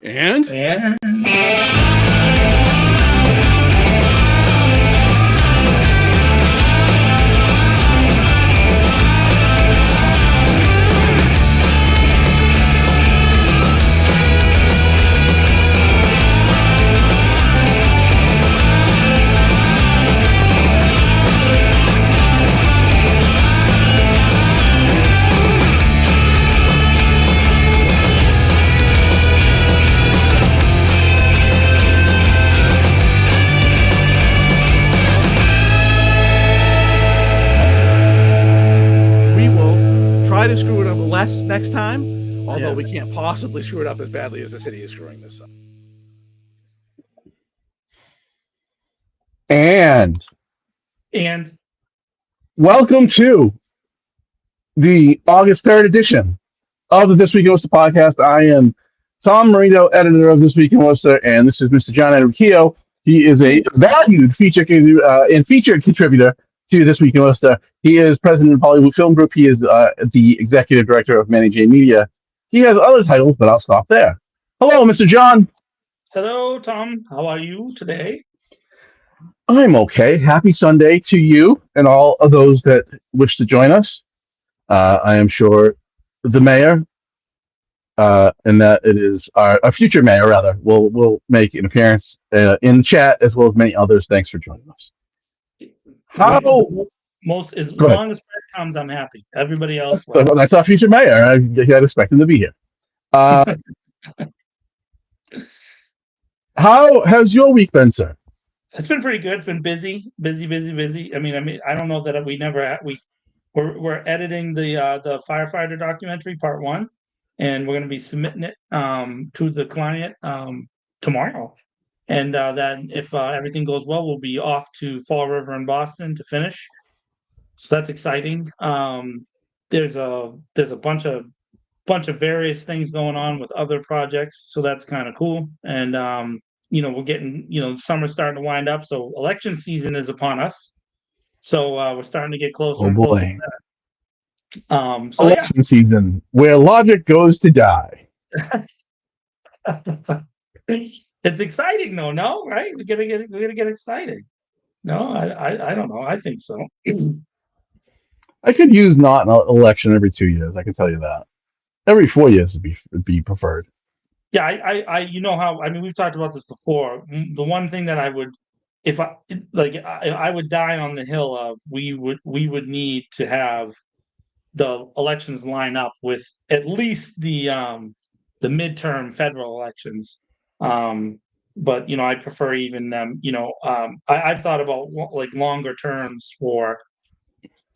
And we will try to screw it up less next time, although we can't possibly screw it up as badly as the city is screwing this up. And welcome to the August 3rd edition of the This Week in Worcester podcast. I am Tom Marino, editor of This Week in Worcester, and this is Mr. John Edward Keogh. He is a valued featured contributor to This Week in Worcester. He is president of Hollywood Film Group. He is the executive director of Manny J Media. He has other titles, but I'll stop there. Hello, Mr. John. Hello, Tom. How are you today? I'm okay. Happy Sunday to you and all of those that wish to join us. I am sure the mayor, and that it is our future mayor, rather, will make an appearance in the chat, as well as many others. Thanks for joining us. As long as Fred comes, I'm happy. Everybody else, that's our future mayor. I'd expect him to be here. How has your week been, sir? It's been pretty good. It's been busy. I mean, I don't know that we're editing the firefighter documentary part 1, and we're going to be submitting it to the client tomorrow. And then if everything goes well, we'll be off to Fall River in Boston to finish. So that's exciting. There's a bunch of various things going on with other projects, so that's kind of cool. And we're getting, summer's starting to wind up, so election season is upon us. So we're starting to get closer and closer to that. Election season, where logic goes to die. It's exciting though, no? Right? We're gonna get excited. No, I don't know. I think so. I could use not an election every 2 years. I can tell you that. Every 4 years would be preferred. Yeah, I mean, we've talked about this before. The one thing that I would, if I would die on the hill of, we would need to have the elections line up with at least the midterm federal elections. But I prefer even them. I've thought about longer terms for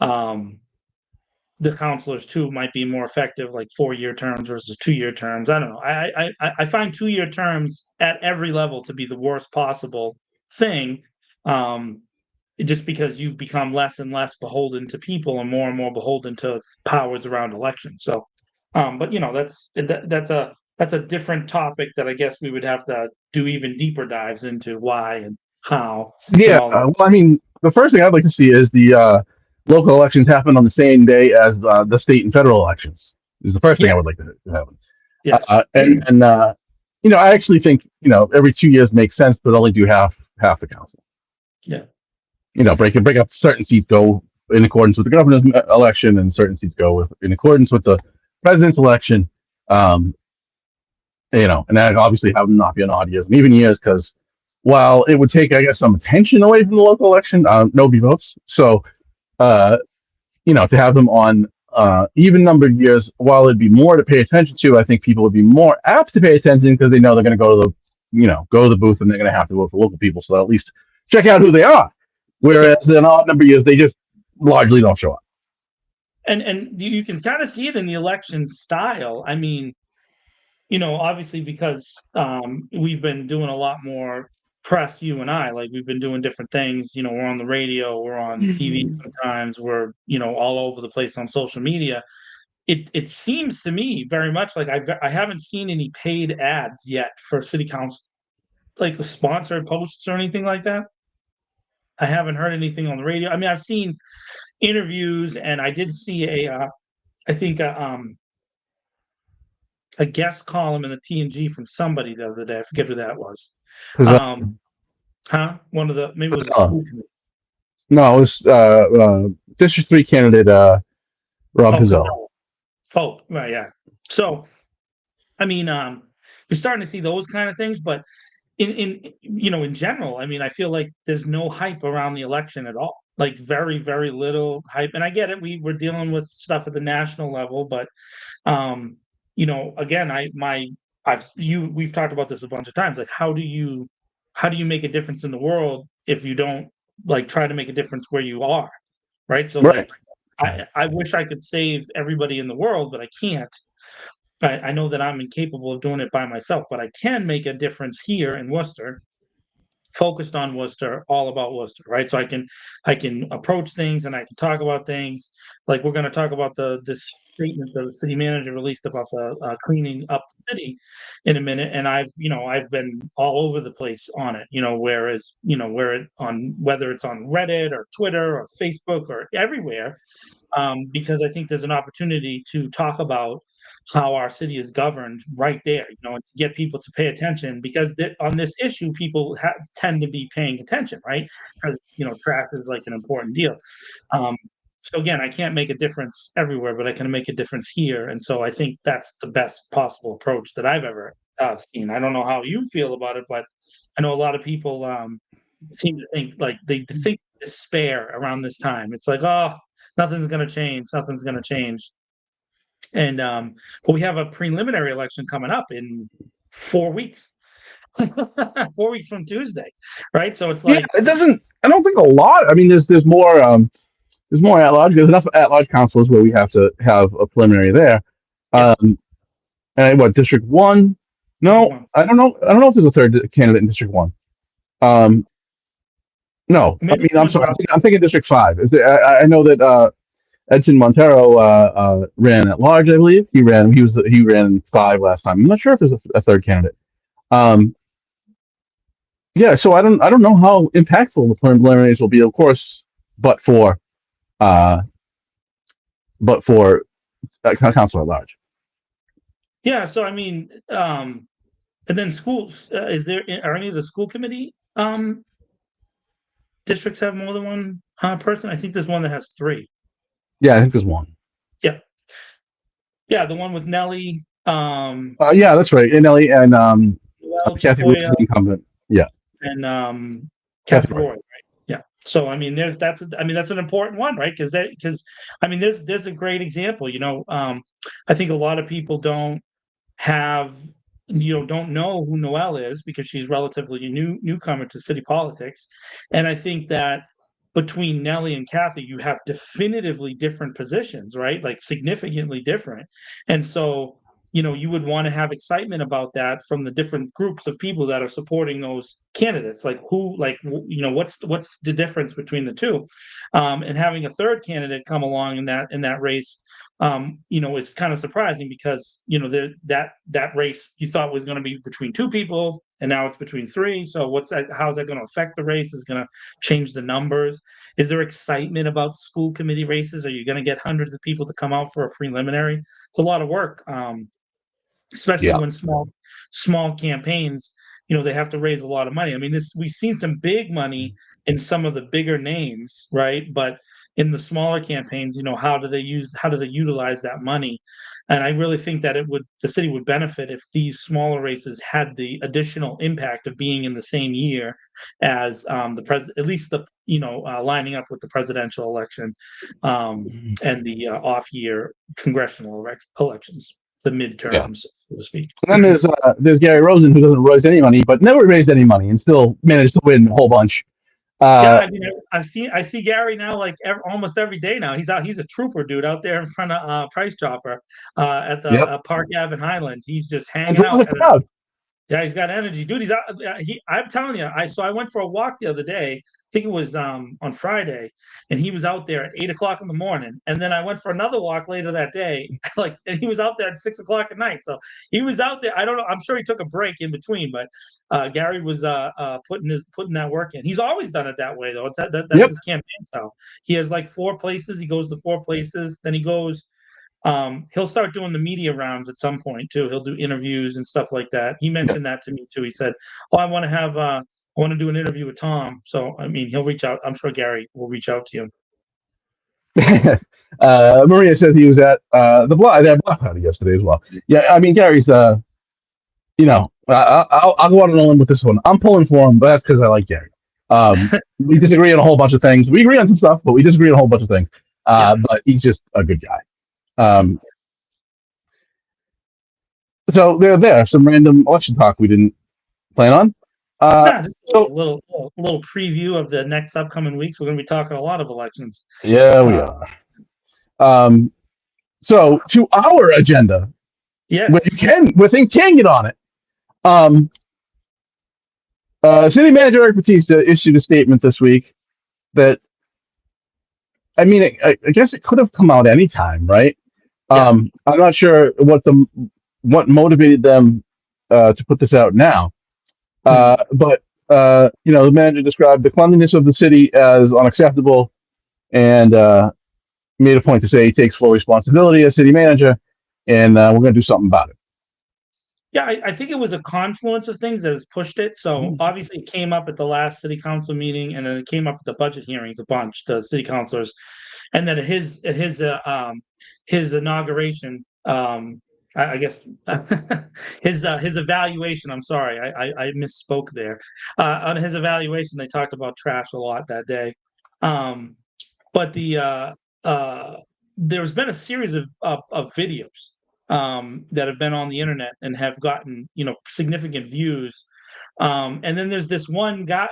the counselors too. Might be more effective, like 4-year terms versus 2-year terms. I don't know. I find 2-year terms at every level to be the worst possible thing. Just because you become less and less beholden to people and more beholden to powers around elections. So, but that's a different topic that I guess we would have to do even deeper dives into why and how. Yeah, well, I mean, the first thing I'd like to see is the local elections happen on the same day as the state and federal elections. Is the first thing I would like to happen. Yes, I actually think every 2 years makes sense, but only do half the council. Yeah. Break up certain seats go in accordance with the governor's election, and certain seats go in accordance with the president's election. And that obviously have them not be on odd years and even years, because while it would take, I guess, some attention away from the local election, nobody votes. So, to have them on even numbered years, while it'd be more to pay attention to, I think people would be more apt to pay attention because they know they're going to go to the booth, and they're going to have to vote for local people. So at least check out who they are. Whereas in odd number years, they just largely don't show up. And you can kind of see it in the election style. I mean, obviously because we've been doing a lot more press, you and I, like we've been doing different things. We're on the radio, we're on TV sometimes, we're all over the place on social media. It seems to me very much like I haven't seen any paid ads yet for city council, like sponsored posts or anything like that. I haven't heard anything on the radio. I mean, I've seen interviews, and I did see a guest column in the TNG from somebody the other day. I forget who that was. Pizarro. One of the, maybe it was a Pizarro. school committee. No, it was District 3 candidate Rob Oh, Pizarro. oh, right, yeah. So, I mean, you're starting to see those kind of things, but in general, I mean, I feel like there's no hype around the election at all. Like very, very little hype. And I get it, we're dealing with stuff at the national level, but again, we've talked about this a bunch of times. Like, how do you make a difference in the world if you don't like try to make a difference where you are? Right. So Right. like I wish I could save everybody in the world, but I can't. I know that I'm incapable of doing it by myself, but I can make a difference here in Worcester, focused on Worcester, all about Worcester, right? So I can approach things and I can talk about things. Like we're going to talk about this statement the city manager released about the cleaning up the city in a minute, and I've been all over the place on it. Where whether it's on Reddit or Twitter or Facebook or everywhere, because I think there's an opportunity to talk about how our city is governed right there, and to get people to pay attention because on this issue, people tend to be paying attention, right? Because, trash is like an important deal. Um, so again, I can't make a difference everywhere, but I can make a difference here. And so I think that's the best possible approach that I've ever seen. I don't know how you feel about it, but I know a lot of people seem to think like they think despair around this time. It's like, oh, nothing's going to change. Nothing's going to change. And but we have a preliminary election coming up in 4 weeks. 4 weeks from Tuesday, right? So it's like, it doesn't. I don't think a lot. I mean, there's more. There's more at large. There's enough at large councils where we have to have a preliminary there. Yeah. And what District 1? No, I don't know. I don't know if there's a third candidate in District 1. No, I mean, I'm sorry. I'm thinking District 5. Is there, I know that Edson Montero ran at large. I believe he ran. He ran 5 last time. I'm not sure if there's a third candidate. Yeah, so I don't know how impactful the preliminaries will be, of course, but for council at large. Yeah, so I mean, and then schools. Are any of the school committee districts have more than one person? I think there's one that has 3. Yeah, I think there's one. Yeah, yeah, the one with Nelly. Yeah, that's right. And Ellie and Kathy Roy is Tafoya, the incumbent. Yeah, and Kathy Kathy Roy. Roy, right? Yeah. So I mean, that's an important one, right? Because I mean, there's a great example. I think a lot of people don't know who Noelle is because she's relatively newcomer to city politics, and I think that between Nellie and Kathy, you have definitively different positions, right? Like significantly different, and so you would want to have excitement about that from the different groups of people that are supporting those candidates. Like what's the difference between the two, and having a third candidate come along in that race. Is kind of surprising because that race you thought was going to be between 2 people, and now it's between 3. So how's that going to affect the race? Is going to change the numbers? Is there excitement about school committee races? Are you going to get hundreds of people to come out for a preliminary? It's a lot of work, especially Yeah. when small campaigns, they have to raise a lot of money. I mean, we've seen some big money in some of the bigger names, right? But in the smaller campaigns, how do they utilize that money? And I really think that the city would benefit if these smaller races had the additional impact of being in the same year as the president, at least lining up with the presidential election, and the off year congressional elections, the midterms, so to speak. And then there's Gary Rosen, who doesn't raise any money, but never raised any money and still managed to win a whole bunch. Yeah, I mean, I see Gary now like almost every day now. He's out. He's a trooper, dude, out there in front of Price Chopper at the Yep. Park Ave in Highland. He's just And hanging out. draws a crowd. Yeah, he's got energy, dude. He's out. I'm telling you, I went for a walk the other day. I think it was on Friday, and he was out there at 8 o'clock in the morning. And then I went for another walk later that day, and he was out there at 6 o'clock at night. So he was out there. I don't know. I'm sure he took a break in between, but Gary was putting that work in. He's always done it that way, though. That's his campaign style. He has like 4 places. He goes to 4 places. Then he goes He'll start doing the media rounds at some point too. He'll do interviews and stuff like that. He mentioned that to me too. He said, "Oh, I want to do an interview with Tom." So I mean, he'll reach out. I'm sure Gary will reach out to you. Maria says he was at that block party yesterday as well. Yeah, I mean Gary's. I'll go out on a limb with this one. I'm pulling for him, but that's because I like Gary. We disagree on a whole bunch of things. We agree on some stuff, but we disagree on a whole bunch of things. But he's just a good guy. So there. Some random election talk we didn't plan on. So a little preview of the next upcoming weeks. We're going to be talking a lot of elections. Yeah, we are. So to our agenda, yes, with things can get on it. City Manager Eric Batista issued a statement this week that, I mean, I guess it could have come out anytime, right? I'm not sure what motivated them to put this out now. But the manager described the cleanliness of the city as unacceptable, and made a point to say he takes full responsibility as city manager, and we're going to do something about it. Yeah, I think it was a confluence of things that has pushed it. So obviously it came up at the last city council meeting, and then it came up at the budget hearings a bunch, the city councilors, and then at his inauguration, I guess his evaluation. I'm sorry, I misspoke there. On his evaluation, they talked about trash a lot that day. But there's been a series of videos that have been on the internet and have gotten significant views. And then there's this one guy,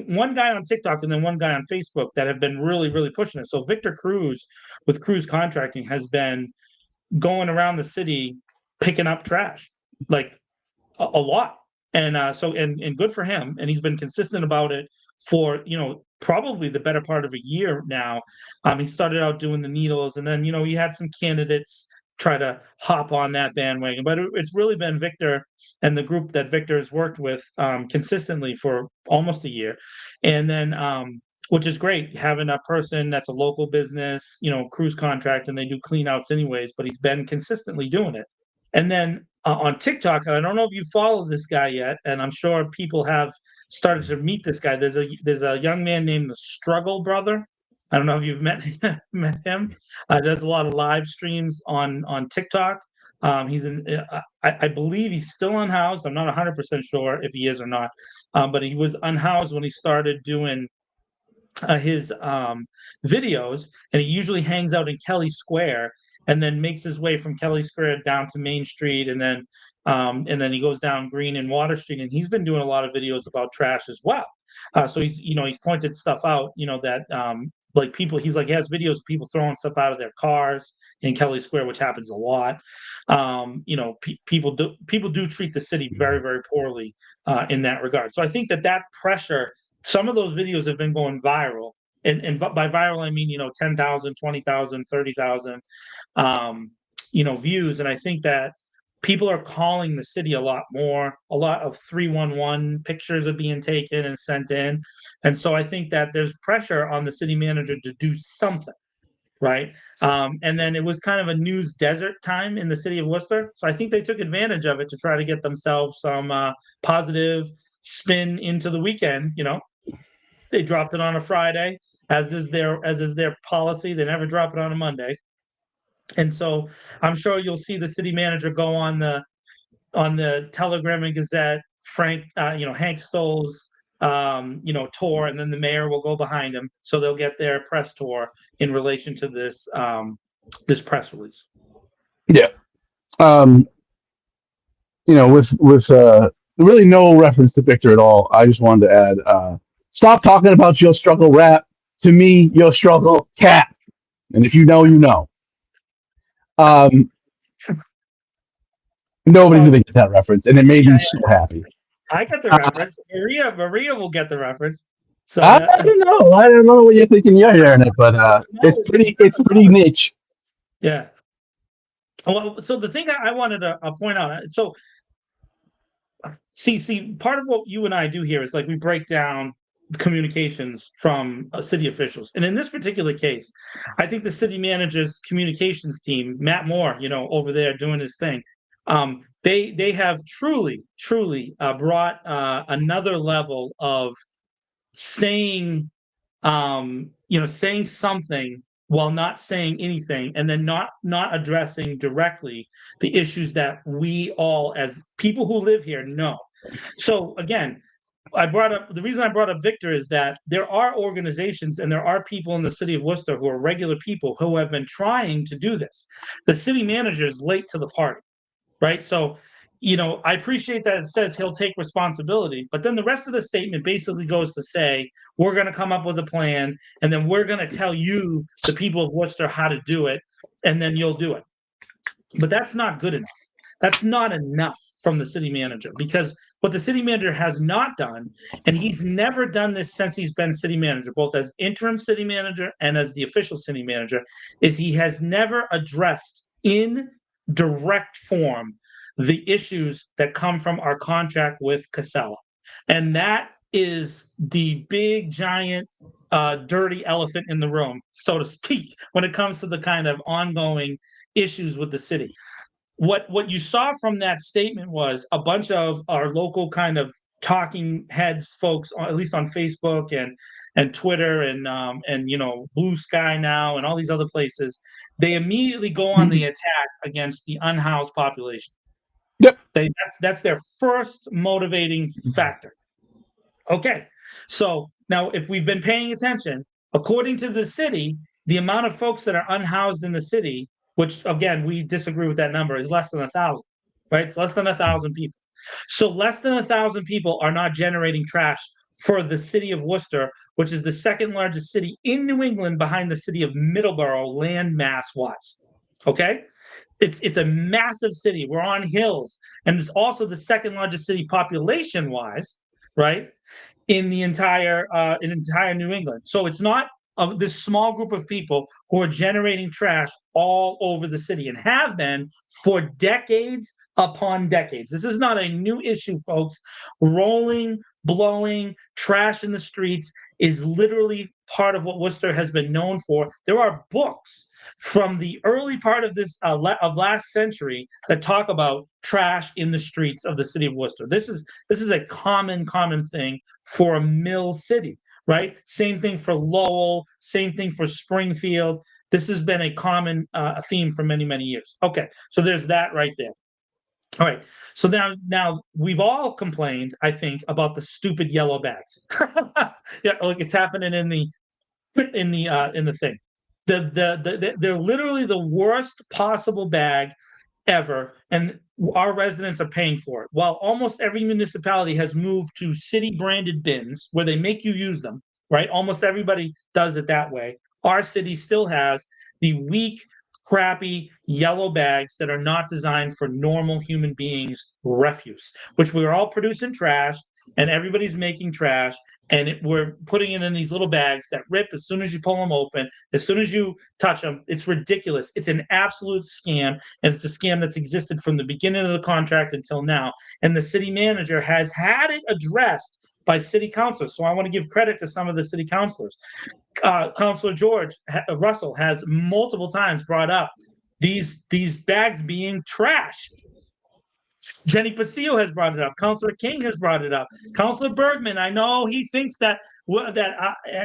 one guy on TikTok and then one guy on Facebook that have been really, really pushing it. So Victor Cruz with Cruz Contracting has been going around the city picking up trash, like a lot. And so good for him. And he's been consistent about it for probably the better part of a year now. He started out doing the needles, and then he had some candidates try to hop on that bandwagon, but it's really been Victor and the group that Victor has worked with consistently for almost a year. And then which is great, having a person that's a local business, Cruise Contract, and they do clean outs anyways, but he's been consistently doing it. And then on TikTok, and I don't know if you follow this guy yet, and I'm sure people have started to meet this guy. There's a young man named the Struggle Brother. I don't know if you've met him. Does a lot of live streams on TikTok. He's I believe he's still unhoused. I'm not 100% sure if he is or not, but he was unhoused when he started doing his videos, and he usually hangs out in Kelly Square and then makes his way from Kelly Square down to Main Street, and then he goes down Green and Water Street, and he's been doing a lot of videos about trash as well. So he's pointed stuff out, that like people, he has videos of people throwing stuff out of their cars in Kelly Square, which happens a lot. People do treat the city very, very poorly in that regard. So I think that pressure, some of those videos have been going viral, and by viral I mean 10,000, 20,000, 30,000 views, and I think that people are calling the city a lot more. A lot of 311 pictures are being taken and sent in, and so I think that there's pressure on the city manager to do something, right? And then it was kind of a news desert time in the city of Worcester, so I think they took advantage of it to try to get themselves some positive spin into the weekend. They dropped it on a Friday, as is their policy. They never drop it on a Monday. And so I'm sure you'll see the city manager go on the Telegram and Gazette, Hank Stoll's tour, and then the mayor will go behind him. So they'll get their press tour in relation to this press release. Yeah. With really no reference to Victor at all, I just wanted to add, stop talking about your struggle rap. To me, your struggle cat. And if you know, you know. Nobody's going to get that reference, and it made me so happy. I get the reference. Maria will get the reference. So I don't know. I don't know what you're thinking you're hearing it, but it's pretty niche. Yeah. Well, so the thing I wanted to point out, so see, part of what you and I do here is like we break down communications from city officials. And in this particular case, I think the city manager's communications team, Matt Moore, over there doing his thing, they have truly brought another level of saying saying something while not saying anything, and then not addressing directly the issues that we all, as people who live here, know. So again, the reason I brought up Victor is that there are organizations and there are people in the city of Worcester who are regular people who have been trying to do this. The city manager is late to the party, right? So, I appreciate that it says he'll take responsibility, but then the rest of the statement basically goes to say, we're going to come up with a plan, and then we're going to tell you, the people of Worcester, how to do it, and then you'll do it. But that's not good enough. That's not enough from the city manager, because what the city manager has not done, and he's never done this since he's been city manager, both as interim city manager and as the official city manager, is he has never addressed in direct form the issues that come from our contract with Casella. And that is the big, giant, dirty elephant in the room, so to speak, when it comes to the kind of ongoing issues with the city. What you saw from that statement was a bunch of our local kind of talking heads folks, at least on Facebook and Twitter and Blue Sky Now and all these other places. They immediately go on the attack against the unhoused population. Yep. That's their first motivating factor. Okay, so now if we've been paying attention, according to the city, the amount of folks that are unhoused in the city, which again, we disagree with that number, is less than 1,000, right? It's less than 1,000 people. So less than 1,000 people are not generating trash for the city of Worcester, which is the second largest city in New England behind the city of Middleborough, land mass wise. Okay? It's a massive city. We're on hills, and it's also the second largest city population wise, right? In the entire New England. So it's not this small group of people who are generating trash all over the city and have been for decades upon decades. This is not a new issue, folks. Rolling, blowing trash in the streets is literally part of what Worcester has been known for. There are books from the early part of this of last century that talk about trash in the streets of the city of Worcester. This is a common thing for a mill city, right? Same thing for Lowell, same thing for Springfield. This has been a common theme for many years. Okay, so there's that right there. All right, so now we've all complained, I think, about the stupid yellow bags. Yeah, like it's happening in the thing. They're literally the worst possible bag ever, and our residents are paying for it. While almost every municipality has moved to city branded bins where they make you use them, right? Almost everybody does it that way. Our city still has the weak, crappy yellow bags that are not designed for normal human beings' refuse, which we're all producing trash, and everybody's making trash, and we're putting it in these little bags that rip as soon as you pull them open, as soon as you touch them. It's ridiculous. It's an absolute scam, and it's a scam that's existed from the beginning of the contract until now. And the city manager has had it addressed by city councilors. So I want to give credit to some of the city councilors. Councilor George Russell has multiple times brought up these bags being trash. Jenny Pasillo has brought it up. Councilor King has brought it up. Councilor Bergman, I know he thinks that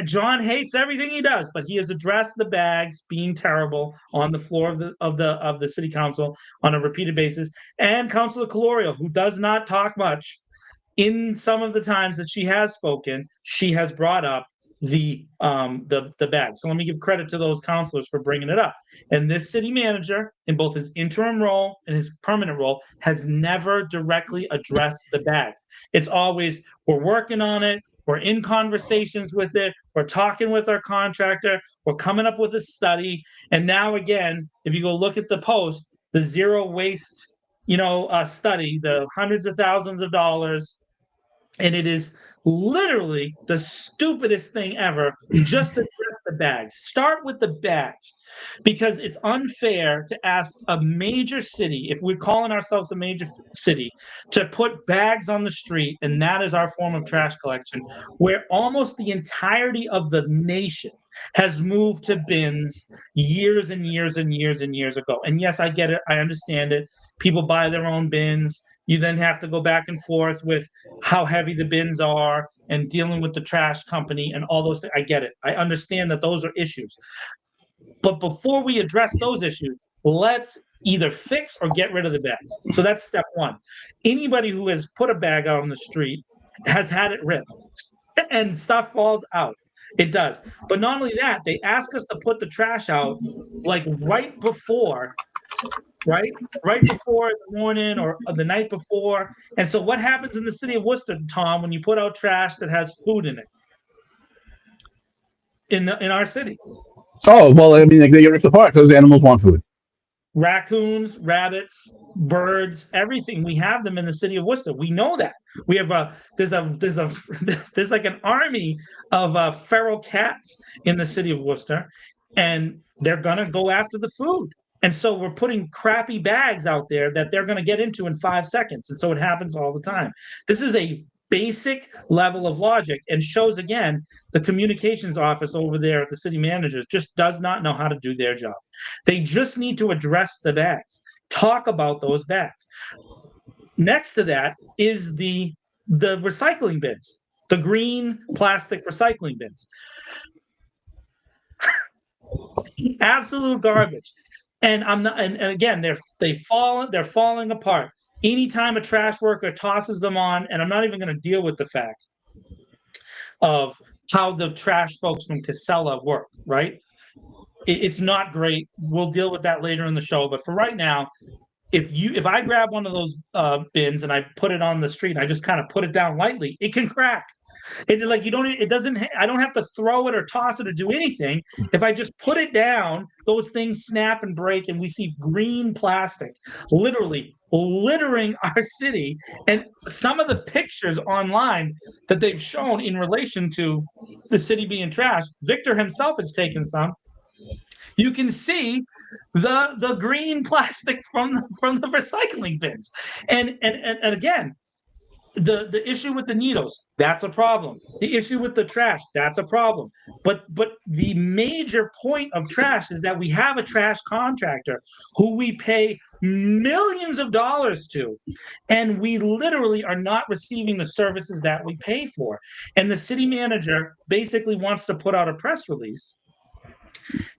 John hates everything he does, but he has addressed the bags being terrible on the floor of the city council on a repeated basis. And Councilor Calorio, who does not talk much, in some of the times that she has spoken, she has brought up the bag. So let me give credit to those councilors for bringing it up. And this city manager, in both his interim role and his permanent role, has never directly addressed the bag. It's always, we're working on it, we're in conversations with it, we're talking with our contractor, we're coming up with a study. And now again, if you go look at the post, the zero waste study, the hundreds of thousands of dollars, and it is literally the stupidest thing ever, just to address the bags. Start with the bags, because it's unfair to ask a major city, if we're calling ourselves a major city, to put bags on the street, and that is our form of trash collection, where almost the entirety of the nation has moved to bins years and years and years and years ago. And yes, I get it. I understand it. People buy their own bins. You then have to go back and forth with how heavy the bins are and dealing with the trash company and all those things. I get it. I understand that those are issues. But before we address those issues, let's either fix or get rid of the bags. So that's step one. Anybody who has put a bag out on the street has had it ripped and stuff falls out. It does. But not only that, they ask us to put the trash out like right before the morning or the night before. And so what happens in the city of Worcester, Tom, when you put out trash that has food in it in our city? Oh, well, I mean, they get ripped apart because the animals want food. Raccoons, rabbits, birds, everything. We have them in the city of Worcester. We know that. We have there's like an army of feral cats in the city of Worcester, and they're gonna go after the food. And so we're putting crappy bags out there that they're gonna get into in 5 seconds. And so it happens all the time. This is a basic level of logic, and shows again the communications office over there at the city managers just does not know how to do their job. They just need to address the bags, talk about those bags. Next to that is the recycling bins, the green plastic recycling bins. Absolute garbage. And I'm not, and again, they're falling apart. Anytime a trash worker tosses them on, and I'm not even going to deal with the fact of how the trash folks from Casella work, right? It's not great. We'll deal with that later in the show. But for right now, if I grab one of those bins and I put it on the street, and I just kind of put it down lightly, it can crack. I don't have to throw it or toss it or do anything. If I just put it down, those things snap and break, and we see green plastic literally littering our city. And some of the pictures online that they've shown in relation to the city being trashed, Victor himself has taken some. You can see the green plastic from the recycling bins. And again, the issue with the needles, that's a problem. The issue with the trash, that's a problem. But the major point of trash is that we have a trash contractor who we pay millions of dollars to, and we literally are not receiving the services that we pay for. And the city manager basically wants to put out a press release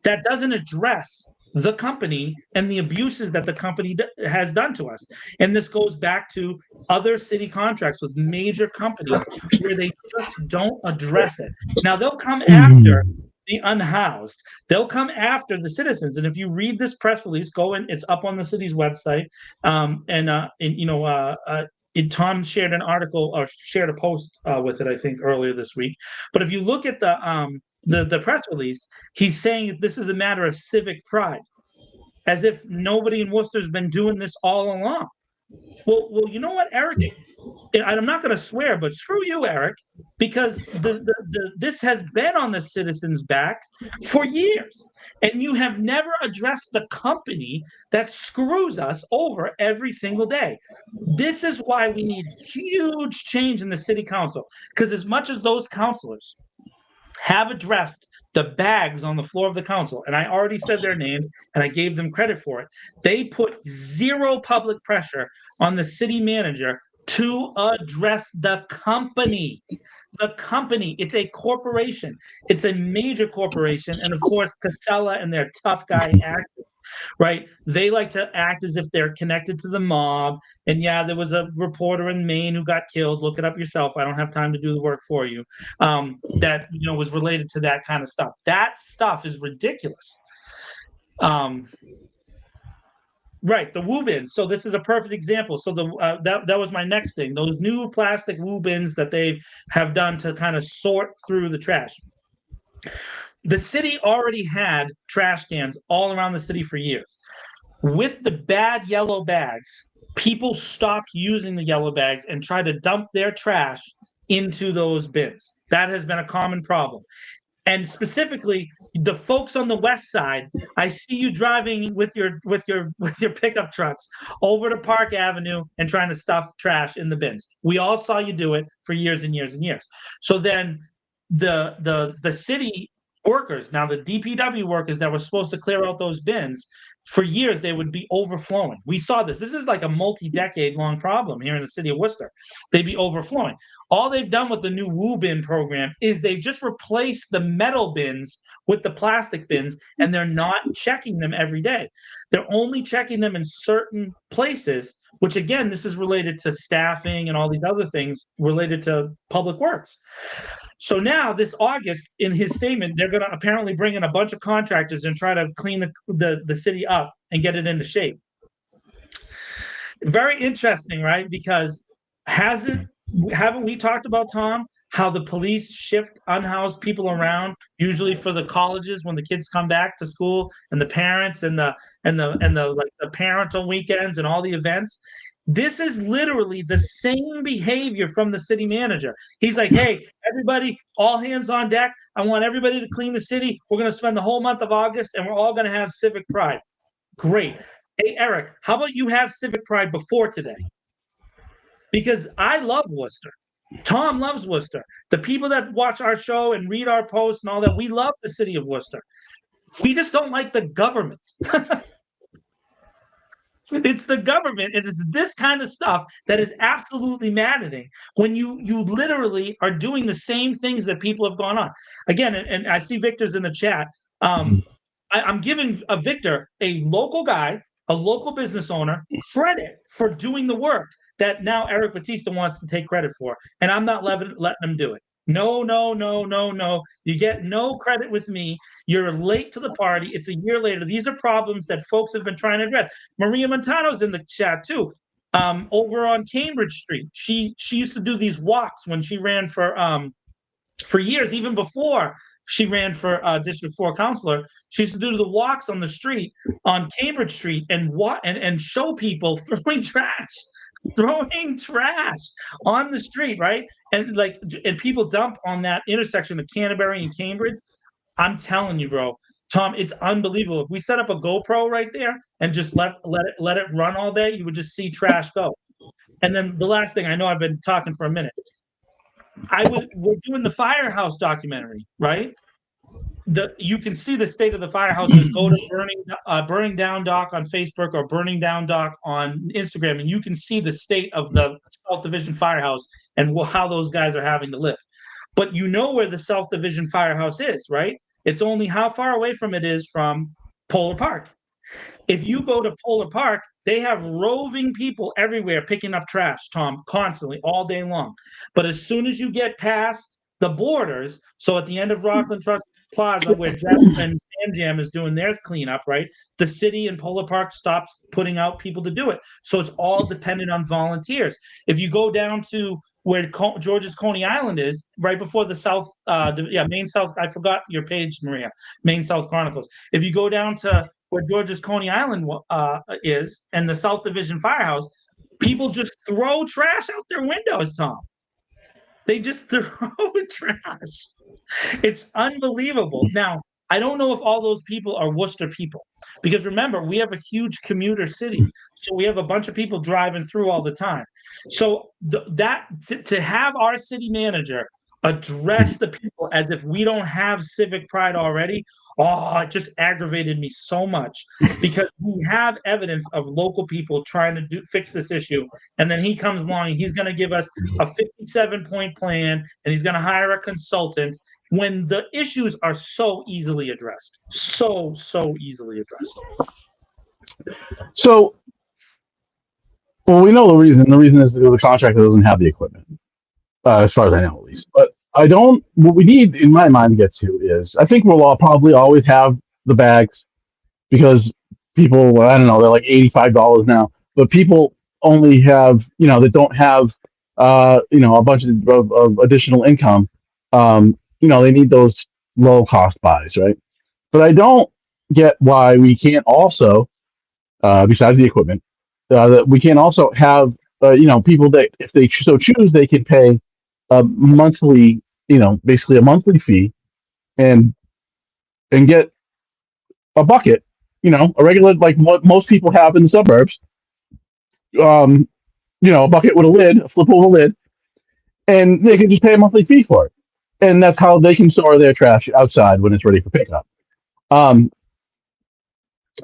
that doesn't address the company and the abuses that the company has done to us. And this goes back to other city contracts with major companies where they just don't address it. Now, they'll come after the unhoused. They'll come after the citizens. And if you read this press release, go in, it's up on the city's website. Tom shared an article or shared a post with it, I think, earlier this week. But if you look at the press release, he's saying this is a matter of civic pride, as if nobody in Worcester's been doing this all along. Well, you know what, Eric? I'm not going to swear, but screw you, Eric, because this has been on the citizens' backs for years, and you have never addressed the company that screws us over every single day. This is why we need huge change in the city council, because as much as those councilors have addressed the bags on the floor of the council, and I already said their names and I gave them credit for it, they put zero public pressure on the city manager to address the company. The company, it's a corporation. It's a major corporation. And of course, Casella and their tough guy actors, right? They like to act as if they're connected to the mob. And yeah, there was a reporter in Maine who got killed. Look it up yourself. I don't have time to do the work for you. That was related to that kind of stuff. That stuff is ridiculous. Right, the woo bins. So this is a perfect example. So that was my next thing. Those new plastic woo bins that they have done to kind of sort through the trash. The city already had trash cans all around the city for years. With the bad yellow bags, people stopped using the yellow bags and tried to dump their trash into those bins. That has been a common problem. And specifically, the folks on the west side, I see you driving with your pickup trucks over to Park Avenue and trying to stuff trash in the bins. We all saw you do it for years and years and years. So then the city workers, now the DPW workers that were supposed to clear out those bins, for years they would be overflowing. We saw this. This is like a multi-decade long problem here in the city of Worcester. They'd be overflowing. All they've done with the new Woo Bin program is they've just replaced the metal bins with the plastic bins, and they're not checking them every day. They're only checking them in certain places, which again, this is related to staffing and all these other things related to public works. So now this August, in his statement, they're going to apparently bring in a bunch of contractors and try to clean the city up and get it into shape. Very interesting, right? Because haven't we talked about, Tom, how the police shift unhoused people around, usually for the colleges when the kids come back to school, and the parents and the parental weekends and all the events? This is literally the same behavior from the city manager. He's like, hey, everybody, all hands on deck. I want everybody to clean the city. We're going to spend the whole month of August, and we're all going to have civic pride. Great. Hey, Eric, how about you have civic pride before today? Because I love Worcester. Tom loves Worcester. The people that watch our show and read our posts and all that, we love the city of Worcester. We just don't like the government. It's the government. It is this kind of stuff that is absolutely maddening when you literally are doing the same things that people have gone on. Again, and I see Victor's in the chat. I'm giving Victor, a local guy, a local business owner, credit for doing the work that now Eric Batista wants to take credit for. And I'm not letting him do it. No. You get no credit with me. You're late to the party. It's a year later. These are problems that folks have been trying to address. Maria Montano's in the chat too. Over on Cambridge Street, she used to do these walks when she ran for years, even before she ran for District 4 councilor. She used to do the walks on the street on Cambridge Street and show people throwing trash on the street, right? And people dump on that intersection of Canterbury and Cambridge. I'm telling you, bro, Tom, it's unbelievable. If we set up a GoPro right there and just let it run all day, you would just see trash go. And then the last thing, I know I've been talking for a minute. We're doing the firehouse documentary, right? You can see the state of the firehouses. Go to Burning Down Doc on Facebook or Burning Down Doc on Instagram, and you can see the state of the South Division Firehouse and how those guys are having to live. But you know where the South Division Firehouse is, right? It's only how far away from it is from Polar Park. If you go to Polar Park, they have roving people everywhere picking up trash, Tom, constantly, all day long. But as soon as you get past the borders, so at the end of Rockland Truck Plaza, where Jeff and Sam Jam is doing their cleanup, right? The city and Polar Park stops putting out people to do it. So it's all dependent on volunteers. If you go down to where George's Coney Island is, right before the South, Maine South, I forgot your page, Maria, Maine South Chronicles. If you go down to where George's Coney Island is and the South Division Firehouse, people just throw trash out their windows, Tom. They just throw trash. It's unbelievable. Now, I don't know if all those people are Worcester people, because remember, we have a huge commuter city. So we have a bunch of people driving through all the time. So to have our city manager address the people as if we don't have civic pride already, it just aggravated me so much, because we have evidence of local people trying to fix this issue, and then he comes along and he's going to give us a 57-point plan and he's going to hire a consultant when the issues are so easily addressed. So easily addressed. So, well, we know the reason. The reason is because the contractor doesn't have the equipment, as far as I know, at least. But what we need, in my mind, to get to is, I think we'll probably always have the bags, because people, I don't know, they're like $85 now, but people only have, that don't have, a bunch of additional income. They need those low cost buys, right? But I don't get why we can't also, besides the equipment, that we can also have, people that, if they so choose, they can pay a monthly, basically a monthly fee, and and get a bucket, a regular, like what most people have in the suburbs, um, a bucket with a lid, a flippable lid, and they can just pay a monthly fee for it. And that's how they can store their trash outside when it's ready for pickup. Um,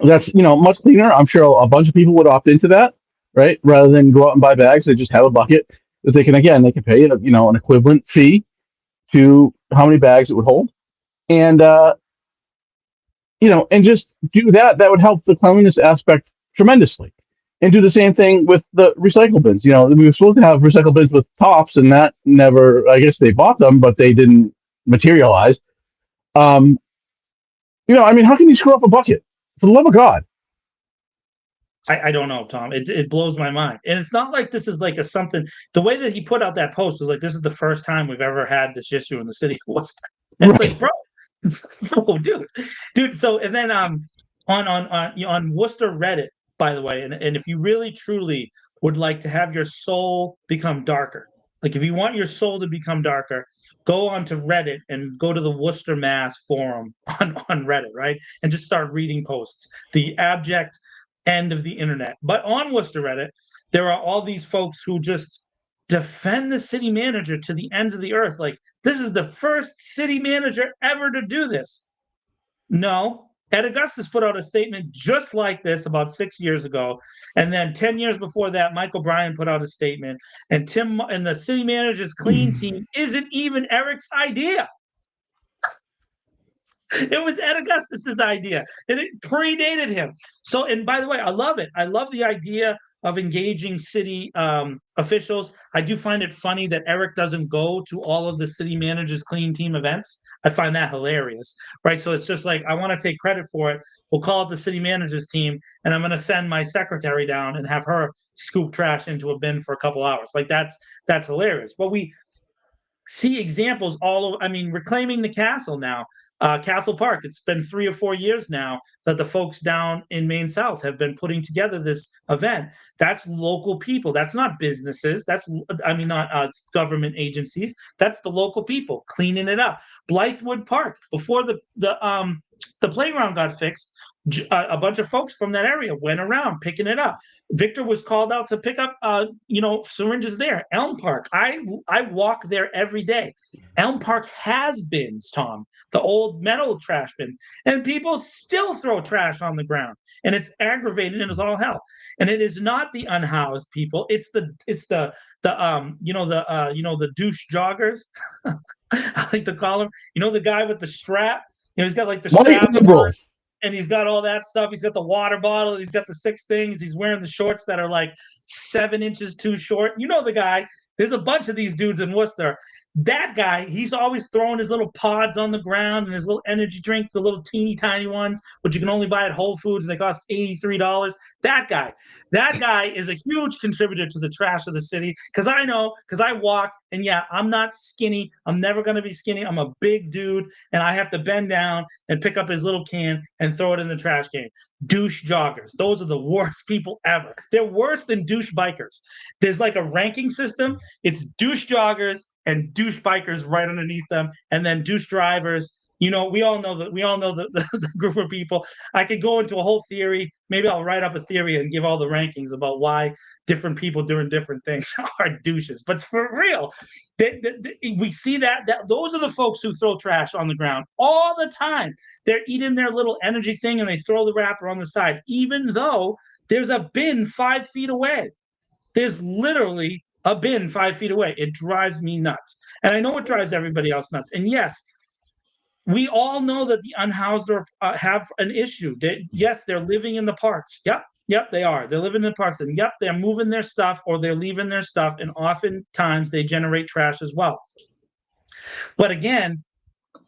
that's, much cleaner. I'm sure a bunch of people would opt into that, right? Rather than go out and buy bags, they just have a bucket that they can pay, an equivalent fee to how many bags it would hold. And, and just do that. That would help the cleanliness aspect tremendously. And do the same thing with the recycle bins. We were supposed to have recycle bins with tops, and that never, I guess they bought them, but they didn't materialize. How can you screw up a bucket? For the love of God. I don't know, Tom. It blows my mind. And it's not like this is like a something. The way that he put out that post was like, this is the first time we've ever had this issue in the city of Worcester. And it's like, bro, oh, dude. So, and then on Worcester Reddit, by the way, and if you really truly would like to have your soul become darker, like if you want your soul to become darker, go onto Reddit and go to the Worcester Mass forum on Reddit, right? And just start reading posts. The abject end of the internet. But on Worcester Reddit, there are all these folks who just defend the city manager to the ends of the earth. Like, this is the first city manager ever to do this. No. Ed Augustus put out a statement just like this about 6 years ago. And then 10 years before that, Michael Bryan put out a statement. And the city manager's clean team isn't even Eric's idea. It was Ed Augustus's idea, and it predated him. So, and by the way, I love it. I love the idea of engaging city officials. I do find it funny that Eric doesn't go to all of the city manager's clean team events. I find that hilarious, right? So it's just like, I want to take credit for it. We'll call it the city manager's team, and I'm going to send my secretary down and have her scoop trash into a bin for a couple hours. Like, that's hilarious. But we see examples all over. I mean, reclaiming the castle now. Castle Park, it's been 3 or 4 years now that the folks down in Maine South have been putting together this event. That's local people. That's not businesses. Not government agencies. That's the local people cleaning it up. Blythewood Park, before the playground got fixed, a bunch of folks from that area went around picking it up. Victor was called out to pick up, syringes there. Elm Park, I walk there every day. Elm Park has bins, Tom, the old metal trash bins, and people still throw trash on the ground, and it's aggravating and it's all hell. And it is not the unhoused people; it's the douche joggers. I like to call him. The guy with the strap. He's got like the strap on, and he's got all that stuff. He's got the water bottle. He's got the 6 things. He's wearing the shorts that are like 7 inches too short. The guy. There's a bunch of these dudes in Worcester. That guy, he's always throwing his little pods on the ground and his little energy drinks, the little teeny tiny ones, which you can only buy at Whole Foods. And they cost $83. That guy is a huge contributor to the trash of the city. Because I walk, and yeah, I'm not skinny. I'm never going to be skinny. I'm a big dude, and I have to bend down and pick up his little can and throw it in the trash can. Douche joggers. Those are the worst people ever. They're worse than douche bikers. There's like a ranking system. It's douche joggers and douche bikers right underneath them, and then douche drivers. We all know the group of people. I could go into a whole theory. Maybe I'll write up a theory and give all the rankings about why different people doing different things are douches. But for real, we see that those are the folks who throw trash on the ground all the time. They're eating their little energy thing and they throw the wrapper on the side, even though there's a bin 5 feet away. There's literally a bin 5 feet away. It drives me nuts. And I know it drives everybody else nuts. And yes, we all know that the unhoused have an issue. Yes, they're living in the parks. Yep, they are. They're living in the parks. And yep, they're moving their stuff or they're leaving their stuff. And oftentimes they generate trash as well. But again,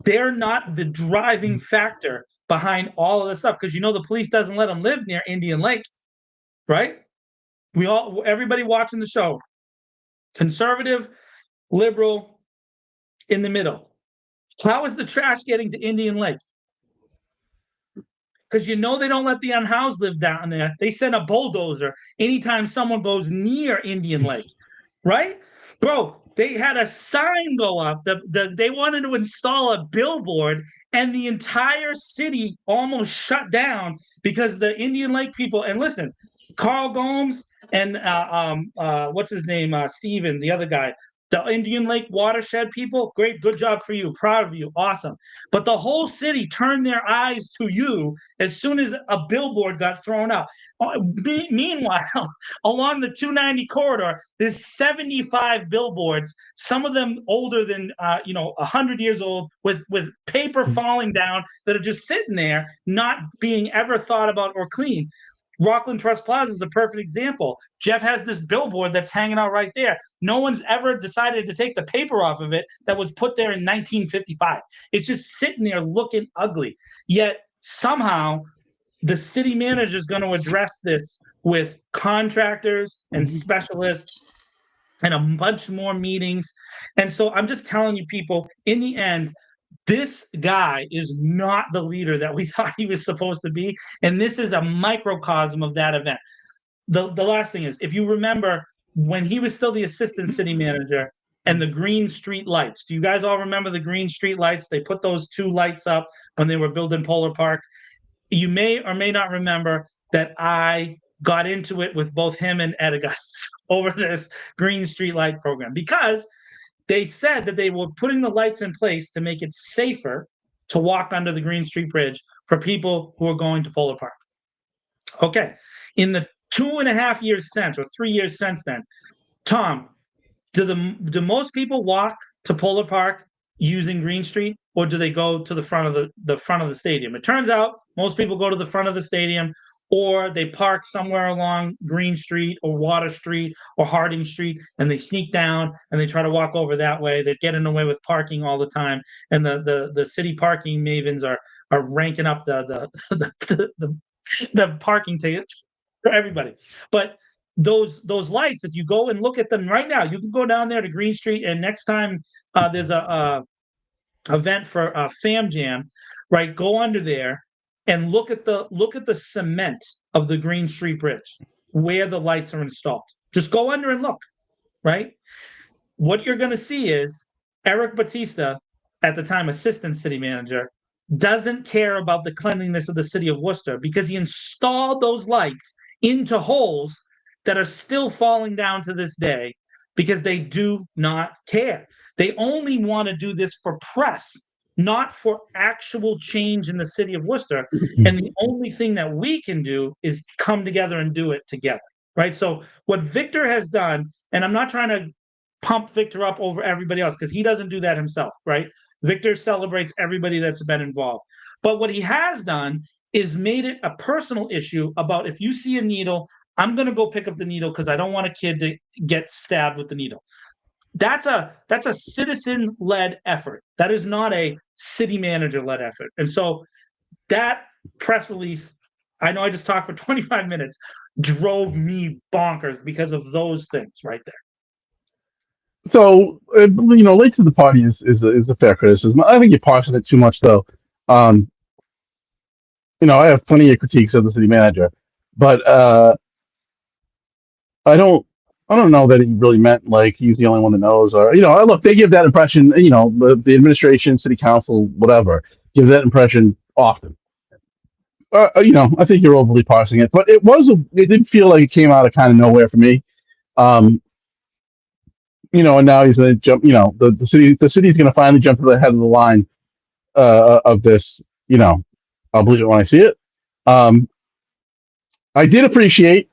they're not the driving factor behind all of this stuff. Because the police doesn't let them live near Indian Lake, right? Everybody watching the show, conservative, liberal, in the middle. How is the trash getting to Indian Lake? Because they don't let the unhoused live down there. They send a bulldozer anytime someone goes near Indian Lake, right? Bro, they had a sign go up. They wanted to install a billboard, and the entire city almost shut down because the Indian Lake people. And listen, Carl Gomes and what's his name, Steven, the other guy, the Indian Lake watershed people. Great, good job for you. Proud of you. Awesome. But the whole city turned their eyes to you as soon as a billboard got thrown up. Meanwhile, along the 290 corridor, there's 75 billboards, some of them older than 100 years old, with paper falling down that are just sitting there, not being ever thought about or cleaned. Rockland Trust Plaza is a perfect example. Jeff has this billboard that's hanging out right there. No one's ever decided to take the paper off of it that was put there in 1955. It's just sitting there looking ugly. Yet somehow the city manager is going to address this with contractors and specialists and a bunch more meetings. And so I'm just telling you, people, in the end, this guy is not the leader that we thought he was supposed to be. And this is a microcosm of that event. The last thing is, if you remember when he was still the assistant city manager and the green street lights, do you guys all remember the green street lights? They put those 2 lights up when they were building Polar Park. You may or may not remember that I got into it with both him and Ed Augustus over this green street light program, because they said that they were putting the lights in place to make it safer to walk under the Green Street Bridge for people who are going to Polar Park. Okay, in the 2.5 years since, or 3 years since then, Tom, do most people walk to Polar Park using Green Street, or do they go to the front of the stadium? It turns out most people go to the front of the stadium, or they park somewhere along Green Street or Water Street or Harding Street, and they sneak down and they try to walk over that way. They get in the way with parking all the time, and the city parking mavens are ranking up the parking tickets for everybody. But those lights, if you go and look at them right now, you can go down there to Green Street, and next time there's a event for Fam Jam, right? Go under there and look at the cement of the Green Street Bridge where the lights are installed. Just go under and look, right? What you're going to see is Eric Batista, at the time assistant city manager, doesn't care about the cleanliness of the city of Worcester because he installed those lights into holes that are still falling down to this day because they do not care. They only want to do this for press, not for actual change in the city of Worcester. And the only thing that we can do is come together and do it together, right? So what Victor has done, and I'm not trying to pump Victor up over everybody else because he doesn't do that himself, right? Victor celebrates everybody that's been involved. But what he has done is made it a personal issue about, if you see a needle, I'm going to go pick up the needle because I don't want a kid to get stabbed with the needle. That's a citizen-led effort. That is not a city manager-led effort. And so that press release, I know I just talked for 25 minutes, drove me bonkers because of those things right there. So, late to the party is a fair criticism. I think you're parsing it too much, though. I have plenty of critiques of the city manager, but I don't know that he really meant like he's the only one that knows, or look, they give that impression. The administration, city council, whatever, give that impression often. I think you're overly parsing it, but it did feel like it came out of kind of nowhere for me. And now he's going to jump. The city's going to finally jump to the head of the line of this. I'll believe it when I see it. I did appreciate,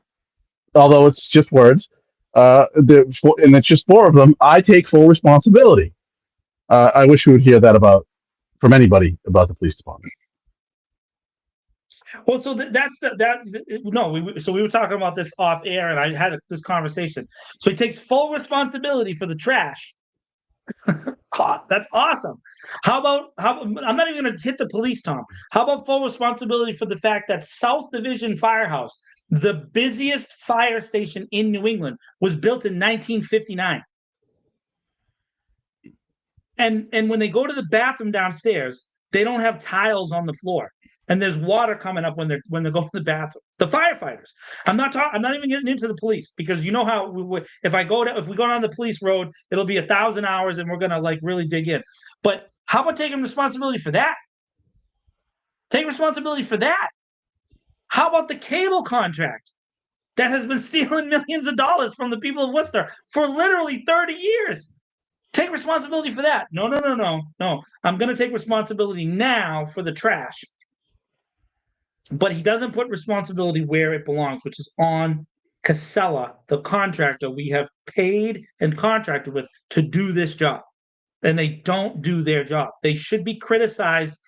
although it's just words, and it's just 4 of them. I take full responsibility. I wish we would hear that from anybody about the police department. Well, so we were talking about this off air, and I had this conversation. So he takes full responsibility for the trash. That's awesome. How about I'm not even going to hit the police, Tom. How about full responsibility for the fact that South Division Firehouse, the busiest fire station in New England, was built in 1959. And when they go to the bathroom downstairs, they don't have tiles on the floor. and there's water coming up when they're going to the bathroom. The firefighters. I'm not even getting into the police, because you know how if we go down the police road, it'll be 1,000 hours, and we're gonna like really dig in. But how about taking responsibility for that? Take responsibility for that. How about the cable contract that has been stealing millions of dollars from the people of Worcester for literally 30 years? Take responsibility for that. No. I'm going to take responsibility now for the trash. But he doesn't put responsibility where it belongs, which is on Casella, the contractor we have paid and contracted with to do this job. And they don't do their job. They should be criticized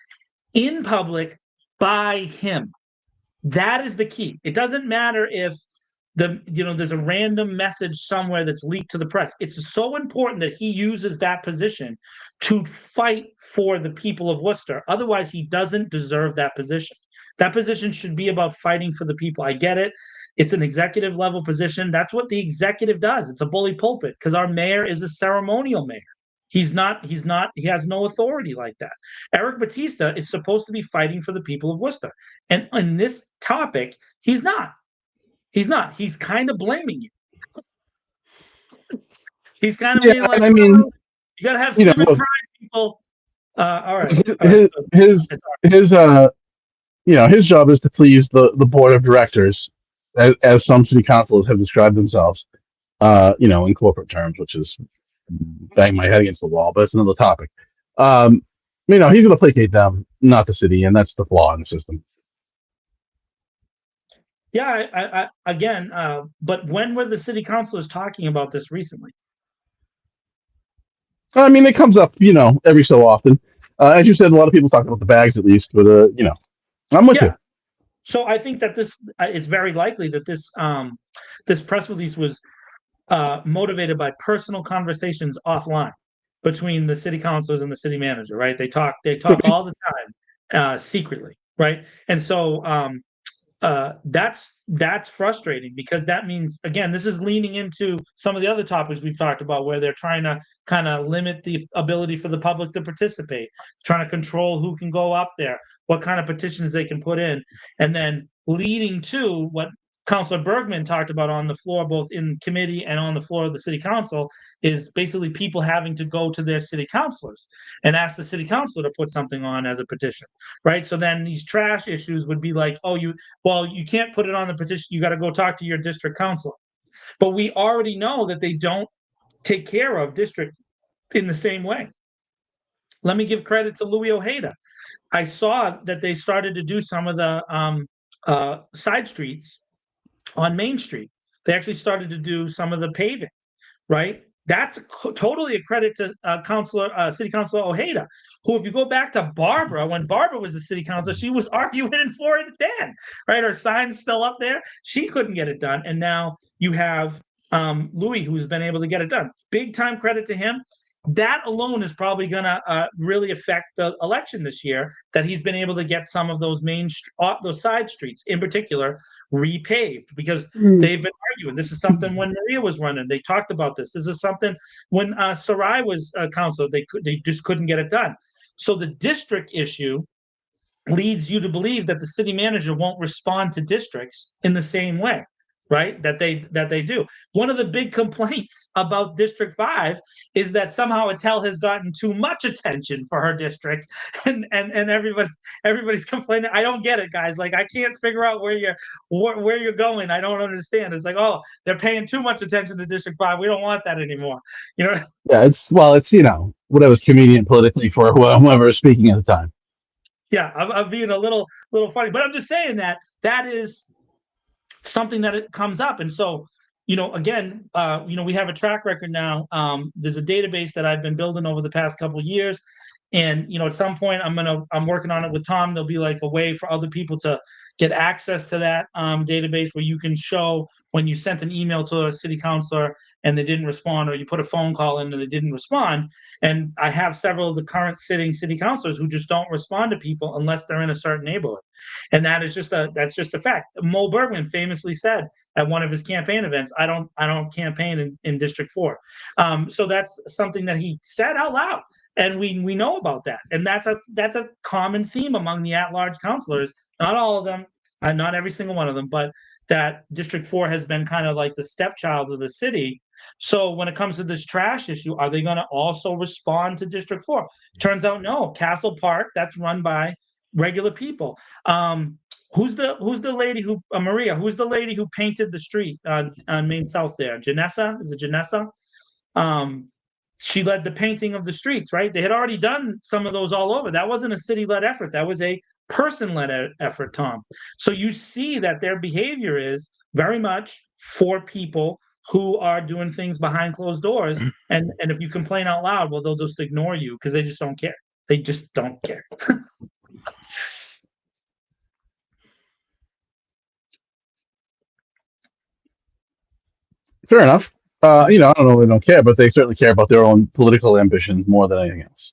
in public by him. That is the key. It doesn't matter if there's a random message somewhere that's leaked to the press. It's so important that he uses that position to fight for the people of Worcester. Otherwise, he doesn't deserve that position. That position should be about fighting for the people. I get it. It's an executive level position. That's what the executive does. It's a bully pulpit, because our mayor is a ceremonial mayor. He has no authority like that. Eric Batista is supposed to be fighting for the people of Worcester. And on this topic, he's not. He's not. He's kind of blaming you. He's kind of being like, I mean, you got to have civic pride, people. All right. His his job is to please the board of directors, as some city councilors have described themselves, in corporate terms, which is bang my head against the wall, but it's another topic. He's going to placate them, not the city, and that's the flaw in the system. Yeah, again, but when were the city councilors talking about this recently? I mean, it comes up, every so often. As you said, a lot of people talk about the bags, at least, but I'm with you. So I think that this it's very likely that this press release was motivated by personal conversations offline between the city councilors and the city manager, right? They talk all the time, secretly, right? And so that's frustrating, because that means, again, this is leaning into some of the other topics we've talked about, where they're trying to kind of limit the ability for the public to participate, trying to control who can go up there, what kind of petitions they can put in, and then leading to what Councilor Bergman talked about on the floor, both in committee and on the floor of the city council, is basically people having to go to their city councilors and ask the city councilor to put something on as a petition, right? So then these trash issues would be like, you can't put it on the petition, you got to go talk to your district councilor. But we already know that they don't take care of district in the same way. Let me give credit to Louis Ojeda. I saw that they started to do some of the side streets on Main Street. They actually started to do some of the paving, right? That's totally a credit to City Councilor Ojeda, who, if you go back to Barbara, when Barbara was the city councilor, she was arguing for it then, right? Her sign's still up there. She couldn't get it done. And now you have Louis, who's been able to get it done. Big time credit to him. That alone is probably going to really affect the election this year, that he's been able to get some of those those side streets in particular repaved, because they've been arguing. This is something when Maria was running, they talked about this. This is something when Sarai was council, they just couldn't get it done. So the district issue leads you to believe that the city manager won't respond to districts in the same way, right? That they do. One of the big complaints about District 5 is that somehow Attell has gotten too much attention for her district, and everybody's complaining. I don't get it, guys. Like, I can't figure out where you're going. I don't understand. It's like, oh, they're paying too much attention to District 5. We don't want that anymore. Yeah, it's whatever's convenient politically for whoever is speaking at the time. Yeah, I'm being a little funny, but I'm just saying that is something that it comes up. And so, again, we have a track record now. There's a database that I've been building over the past couple of years. And, at some point I'm working on it with Tom. There'll be like a way for other people to get access to that database, where you can show when you sent an email to a city councilor and they didn't respond, or you put a phone call in and they didn't respond. And I have several of the current sitting city councilors who just don't respond to people unless they're in a certain neighborhood. And that's just a fact. Mo Bergman famously said at one of his campaign events, I don't campaign in District 4. So that's something that he said out loud. And we know about that. And that's a common theme among the at-large councilors. Not all of them, not every single one of them, but that District 4 has been kind of like the stepchild of the city. So when it comes to this trash issue, are they going to also respond to District 4? Turns out no. Castle Park, that's run by regular people. Who's the lady who Maria? Who's the lady who painted the street on Main South there? Janessa? Is it Janessa? She led the painting of the streets, right? They had already done some of those all over. That wasn't a city-led effort. That was a person-led effort, Tom. So you see that their behavior is very much for people who are doing things behind closed doors. And if you complain out loud, well, they'll just ignore you because they just don't care. They just don't care. Fair enough. I don't know if they don't care, but they certainly care about their own political ambitions more than anything else.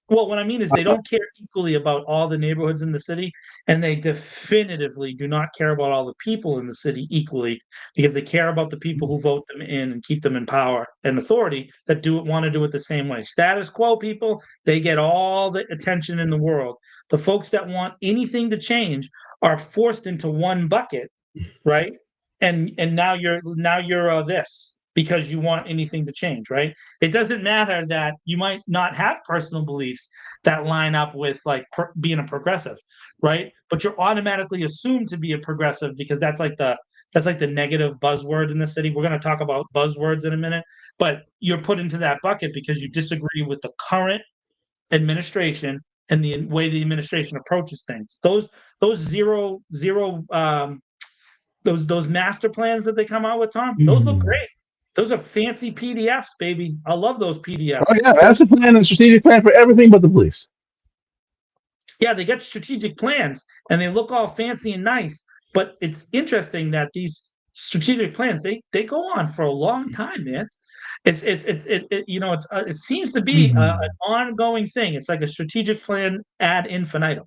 Well, what I mean is they don't care equally about all the neighborhoods in the city, and they definitively do not care about all the people in the city equally, because they care about the people who vote them in and keep them in power and authority that want to do it the same way. Status quo people, they get all the attention in the world. The folks that want anything to change are forced into one bucket, right? And now you're this, because you want anything to change, right? It doesn't matter that you might not have personal beliefs that line up with like being a progressive, right? But you're automatically assumed to be a progressive because that's like the negative buzzword in the city. We're going to talk about buzzwords in a minute, but you're put into that bucket because you disagree with the current administration and the way the administration approaches things. Those master plans that they come out with, Tom, those look great. Those are fancy PDFs, baby. I love those PDFs. Oh yeah, master plan and strategic plan for everything but the police. Yeah, they got strategic plans and they look all fancy and nice. But it's interesting that these strategic plans they go on for a long time, man. It seems to be an ongoing thing. It's like a strategic plan ad infinitum.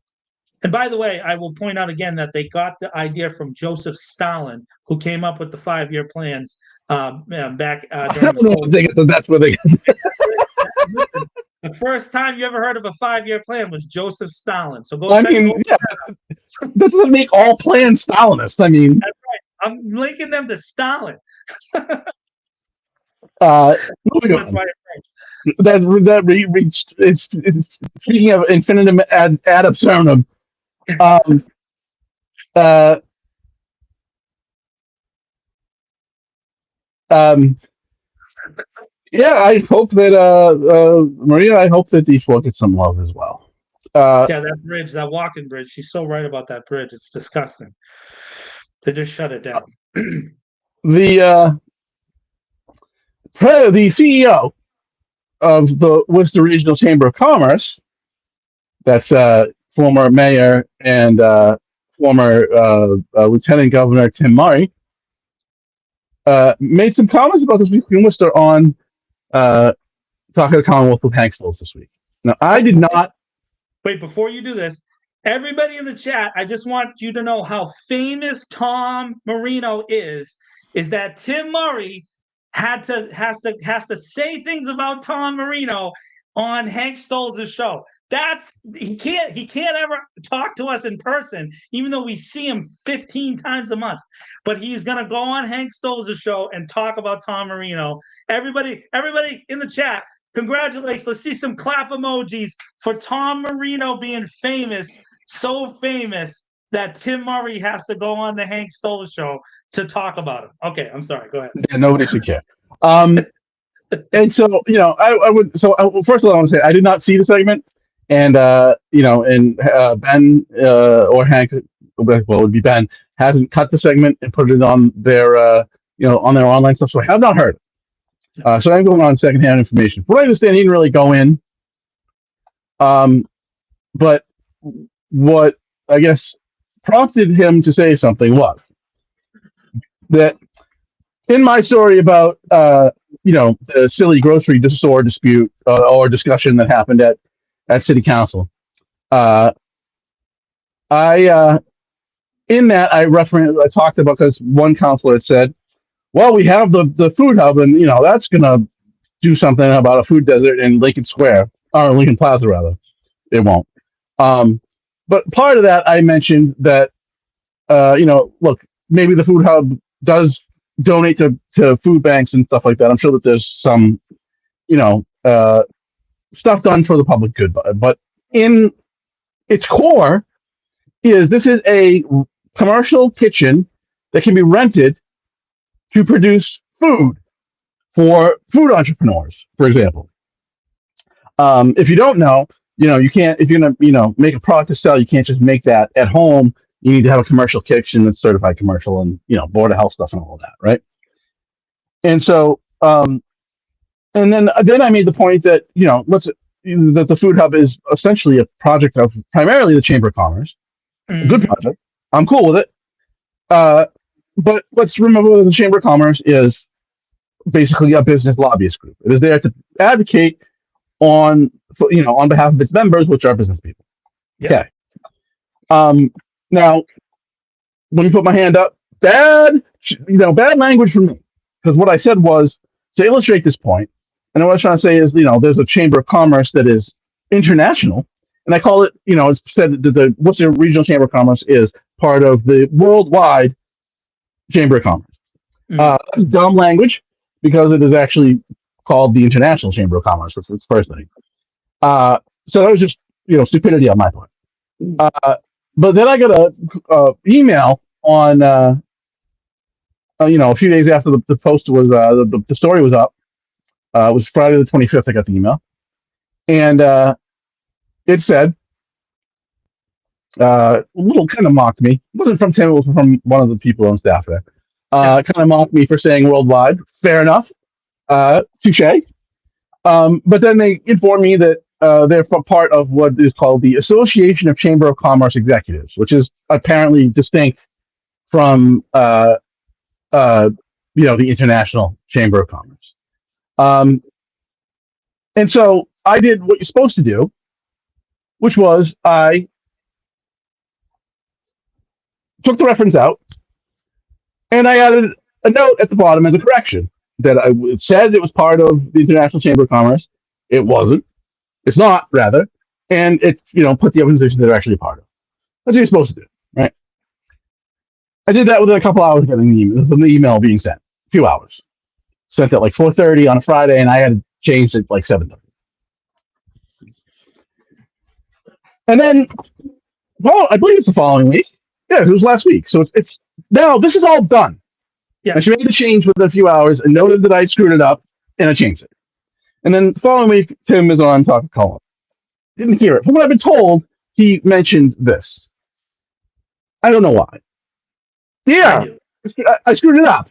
And by the way, I will point out again that they got the idea from Joseph Stalin, who came up with the 5-year plans back during that's where they the first time you ever heard of a 5-year plan was Joseph Stalin. So go check it out. That doesn't make all plans Stalinist. I mean, that's right. I'm linking them to Stalin. Moving on. That reached is speaking of infinitum ad absurdum. Yeah, I hope that Maria. I hope that these will get some love as well. Yeah, that bridge, that walking bridge. She's so right about that bridge. It's disgusting. They just shut it down. The CEO of the Worcester Regional Chamber of Commerce, that's former mayor and former Lieutenant Governor Tim Murray, made some comments about this week in Worcester on talking to the Commonwealth with Hank Stills this week. Now, I did not. Wait, before you do this, everybody in the chat, I just want you to know how famous Tom Marino is that Tim Murray has to say things about Tom Marino on Hank Stolz's show. He can't ever talk to us in person, even though we see him 15 times a month. But he's gonna go on Hank Stolz's show and talk about Tom Marino. Everybody in the chat, congratulations. Let's see some clap emojis for Tom Marino being famous, so famous that Tim Murray has to go on the Hank Stolz show to talk about him. Okay, I'm sorry. Go ahead. Yeah, nobody should care. And so, I would. So, first of all, I want to say I did not see the segment, and Ben or Hank, well, it would be Ben, hasn't cut the segment and put it on their, on their online stuff. So I have not heard it. So I'm going on secondhand information. From what I understand, he didn't really go in. But what I guess prompted him to say something was that in my story about the silly grocery store dispute or discussion that happened at City Council, I talked about, because one councilor said, well, we have the food hub, and that's gonna do something about a food desert in Lincoln Square. or Lincoln Plaza rather. It won't. But part of that, I mentioned that, look, maybe the food hub does donate to food banks and stuff like that. I'm sure that there's some, stuff done for the public good, but in its core this is a commercial kitchen that can be rented to produce food for food entrepreneurs, for example. If you don't know, you can't, if you're going to, make a product to sell, you can't just make that at home. You need to have a commercial kitchen that's certified commercial and, Board of Health stuff and all of that. Right. And so, and then I made the point that, that the food hub is essentially a project of primarily the Chamber of Commerce, a good project. I'm cool with it. But let's remember that the Chamber of Commerce is basically a business lobbyist group. It is there to advocate on behalf of its members, which are business people. Yeah. Okay. Now, let me put my hand up. Bad language from me, because what I said was to illustrate this point, and what I was trying to say is, there's a Chamber of Commerce that is international, and I call it, it's said that the Worcester Regional Chamber of Commerce is part of the worldwide Chamber of Commerce. That's dumb language, because it is actually called the International Chamber of Commerce for its first thing. So that was just, stupidity on my part. But then I got a email on, a few days after the post was, the story was up. It was Friday the 25th. I got the email, and it said, a little kind of mocked me. It wasn't from Tim. It was from one of the people on staff there. Kind of mocked me for saying worldwide. Fair enough. Touche. But then they informed me that they're part of what is called the Association of Chamber of Commerce Executives, which is apparently distinct from the International Chamber of Commerce. And so I did what you're supposed to do, which was I took the reference out and I added a note at the bottom as a correction that it said it was part of the International Chamber of Commerce. It wasn't. It's not, rather. And it, put the organization that they're actually a part of. That's what you're supposed to do, right? I did that within a couple hours of getting the email being sent. A few hours. Sent at like 4:30 on a Friday, and I had changed it like 7:30. And then, well, I believe it's the following week. Yeah, it was last week. So it's now, this is all done. Yeah. And she made the change within a few hours and noted that I screwed it up, and I changed it. And then the following week, Tim is on Talk of Colin. Didn't hear it. From what I've been told, he mentioned this. I don't know why. Yeah, I screwed it up.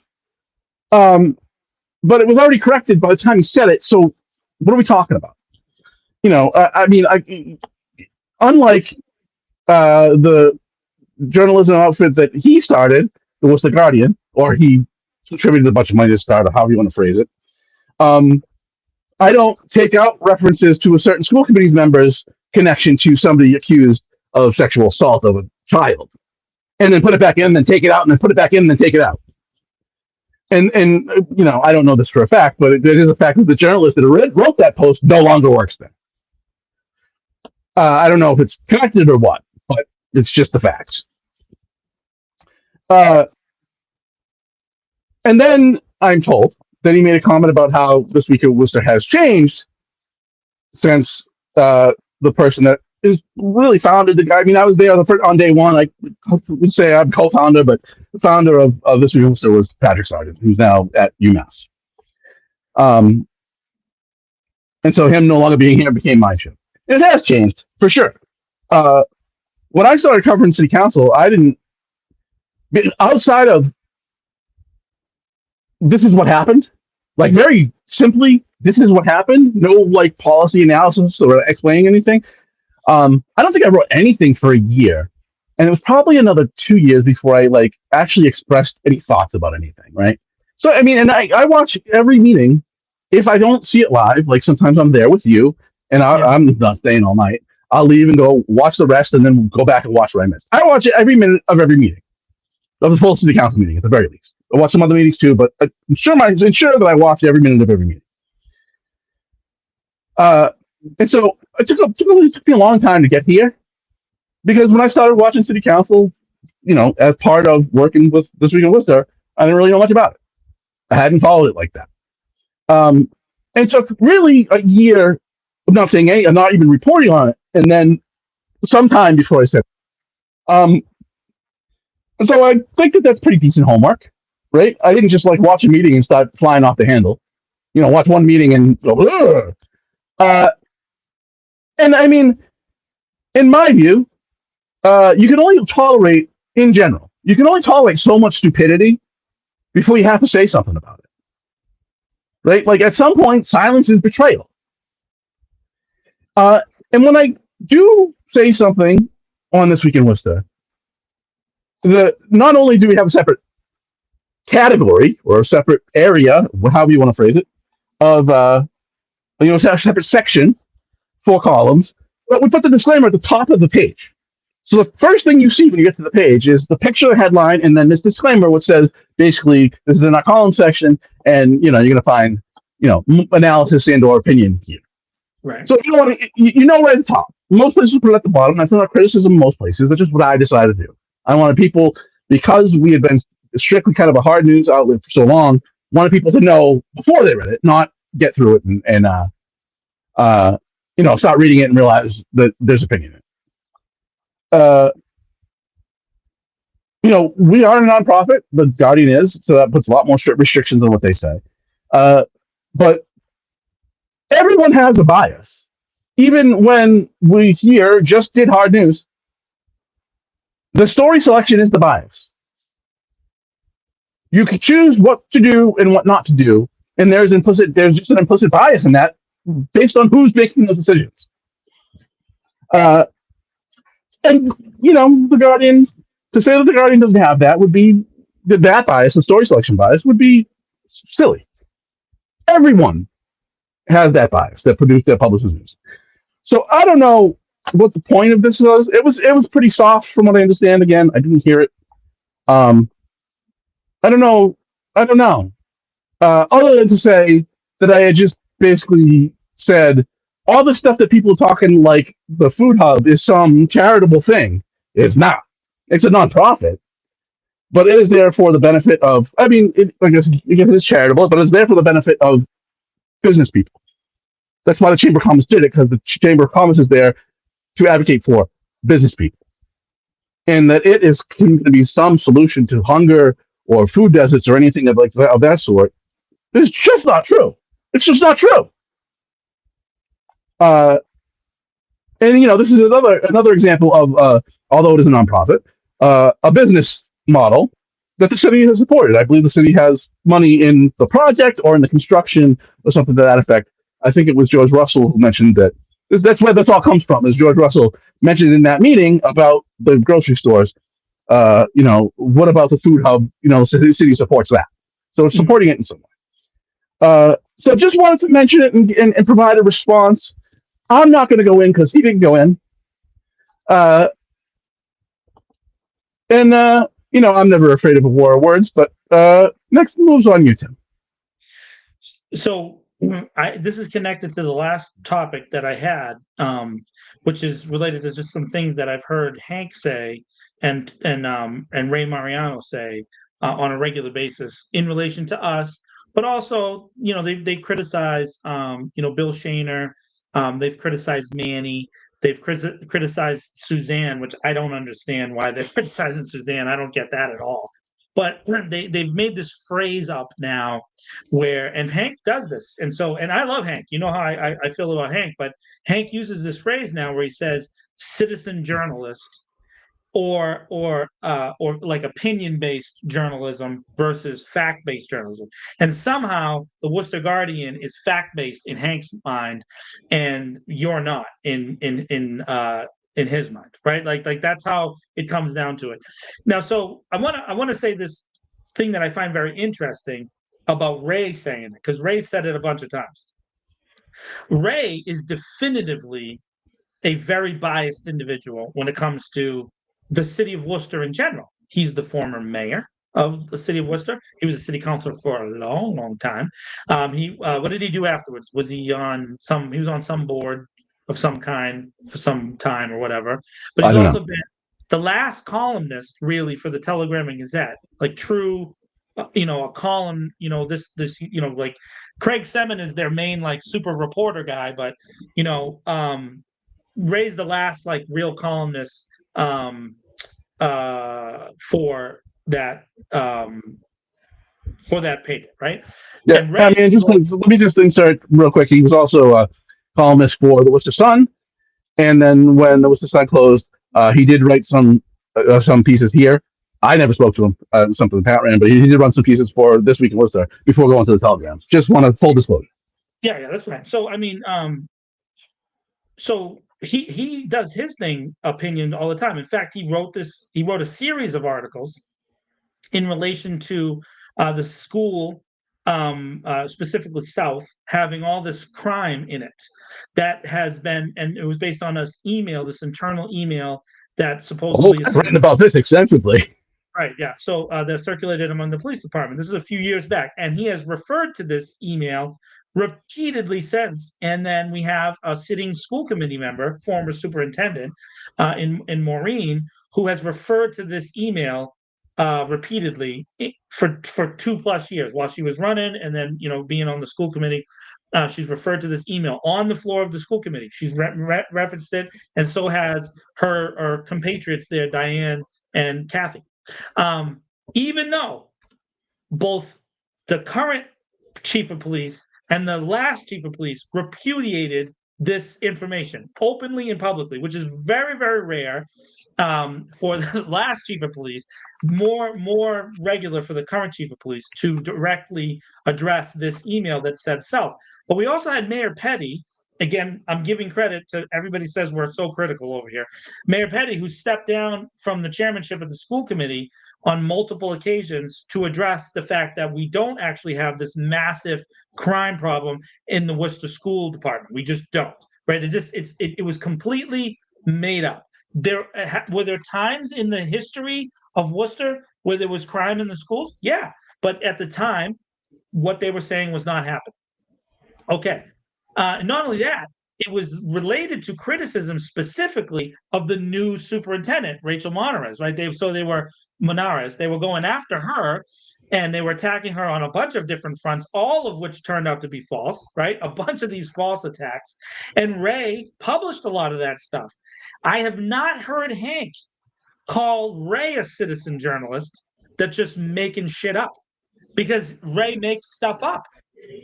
But it was already corrected by the time he said it. So what are we talking about? Unlike the journalism outfit that he started, it was the Guardian, or he contributed a bunch of money to start, or however you want to phrase it. I don't take out references to a certain school committee's members' connection to somebody accused of sexual assault of a child, and then put it back in, and then take it out, and then put it back in, and then take it out. And I don't know this for a fact, but it is a fact that the journalist that wrote that post no longer works there. I don't know if it's connected or what, but it's just the facts. And then I'm told that he made a comment about how this week at Worcester has changed since the person that is really founded the guy. I mean, I was there on day one. I would say I'm co-founder, but the founder of this week at Worcester was Patrick Sargent, who's now at UMass. And so him no longer being here became my show. It has changed, for sure. When I started covering city council, I didn't, outside of this is what happened, like very simply, this is what happened, no like policy analysis or explaining anything. I don't think I wrote anything for a year. And it was probably another 2 years before I like actually expressed any thoughts about anything, right? So, I mean, and I watch every meeting. If I don't see it live, like sometimes I'm there with you, and I'm not staying all night. I'll leave and go watch the rest, and then go back and watch what I missed. I watch it every minute of every meeting, of the full city council meeting at the very least. I watch some other meetings too, but ensure that I watch every minute of every meeting. And so it took me a long time to get here because when I started watching City Council, as part of working with This Week in Worcester, I didn't really know much about it. I hadn't followed it like that. Um, and it took really a year of not saying any, not even reporting on it, and then some time before I said, um, and so I think that that's pretty decent homework, right? I didn't just like watch a meeting and start flying off the handle. Watch one meeting and go, ugh. And I mean, in my view, you can only tolerate, in general, you can only tolerate so much stupidity before you have to say something about it, right? Like at some point, silence is betrayal. And when I do say something on This Week in Worcester, not only do we have a separate category or a separate area, however you want to phrase it, of a separate section, 4 columns, but we put the disclaimer at the top of the page. So the first thing you see when you get to the page is the picture, headline, and then this disclaimer, which says basically this is in our column section, and you're going to find analysis and/or opinion here. Right. So right at the top. Most places put it at the bottom. That's not a criticism. In most places, that's just what I decided to do. I wanted people, because we had been strictly kind of a hard news outlet for so long, wanted people to know before they read it, not get through it and start reading it and realize that there's opinion in it. We are a nonprofit, the Guardian is, so that puts a lot more restrictions on what they say. But everyone has a bias. Even when we here just did hard news, the story selection is the bias. You can choose what to do and what not to do, and there's just an implicit bias in that based on who's making those decisions. And the Guardian, to say that the Guardian doesn't have that would be that bias, the story selection bias, would be silly. Everyone has that bias that publishes news. So I don't know what the point of this was. It was pretty soft from what I understand. Again, I didn't hear it. I don't know. Other than to say that I had just basically said all the stuff that people talking like the food hub is some charitable thing. It's not. It's a nonprofit, but it is there for the benefit of. I guess it is charitable, but it's there for the benefit of business people. That's why the Chamber of Commerce did it, because the Chamber of Commerce is there to advocate for business people, and that it is going to be some solution to hunger or food deserts or anything of that sort. It's just not true. It's just not true. And this is another example of, although it is a nonprofit, a business model that the city has supported. I believe the city has money in the project or in the construction or something to that effect. I think it was George Russell who mentioned that. That's where this all comes from. Is George Russell mentioned in that meeting about the grocery stores? What about the food hub? The city supports that, so it's supporting it in some way. So I just wanted to mention it and provide a response. I'm not going to go in because he didn't go in. I'm never afraid of a war of words, but next moves on you, Tim. So this is connected to the last topic that I had, which is related to just some things that I've heard Hank say and Ray Mariano say on a regular basis in relation to us, but also they criticize Bill Shaner, they've criticized Manny. They've criticized Suzanne, which I don't understand why they're criticizing Suzanne. I don't get that at all. But they've made this phrase up now and Hank does this. And I love Hank. You know how I feel about Hank, but Hank uses this phrase now where he says citizen journalist or like opinion-based journalism versus fact-based journalism. And somehow the Worcester Guardian is fact-based in Hank's mind, and you're not in his mind, right? Like that's how it comes down to it. Now, so I want to say this thing that I find very interesting about Ray saying it, because Ray said it a bunch of times. Ray is definitively a very biased individual when it comes to the city of Worcester in general. He's the former mayor. of the city of Worcester. He was a city councilor for a long, long time. He what did he do afterwards? Was he on some? He was on some board of some kind for some time or whatever. But I he's don't know. also been the last columnist, really, for the Telegram and Gazette, like true. A column. Like Craig Semin is their main like super reporter guy, but Ray's the last like real columnist for that paper, right? Yeah, And I Ray, mean, let me just insert real quick. He was also a columnist for the Worcester Sun, and then when the Worcester Sun closed, he did write some pieces here. I never spoke to him. Something Pat ran, but he did run some pieces for This Week in Worcester before going to the Telegram. Just want to full disclosure. yeah, that's fine. So I mean, so he does his opinion all the time. In fact, he wrote a series of articles in relation to the school, specifically South, having all this crime in it that has been, and it was based on this internal email that Oh, supposedly I've written about this extensively. right, yeah. So they're circulated among the police department. This is a few years back, and he has referred to this email repeatedly since. And then we have a sitting school committee member, former superintendent, in Maureen, who has referred to this email repeatedly for 2+ years while she was running, and then being on the school committee. She's referred to this email on the floor of the school committee. She's referenced it, and so has her compatriots there, Diane and Kathy. Even though both the current chief of police and the last chief of police repudiated this information openly and publicly, which is very, very rare for the last chief of police, more regular for the current chief of police to directly address this email that said South. But we also had Mayor Petty. Again, I'm giving credit to everybody says we're so critical over here. Mayor Petty, who stepped down from the chairmanship of the school committee on multiple occasions to address the fact that we don't actually have this massive crime problem in the Worcester School Department. We just don't, right? It was completely made up. Were there times in the history of Worcester where there was crime in the schools? Yeah, but at the time, what they were saying was not happening. Okay. Not only that, it was related to criticism specifically of the new superintendent, Rachel Monares, right? They were going after her, and they were attacking her on a bunch of different fronts, all of which turned out to be false, right? A bunch of these false attacks. And Ray published a lot of that stuff. I have not heard Hank call Ray a citizen journalist that's just making shit up, because Ray makes stuff up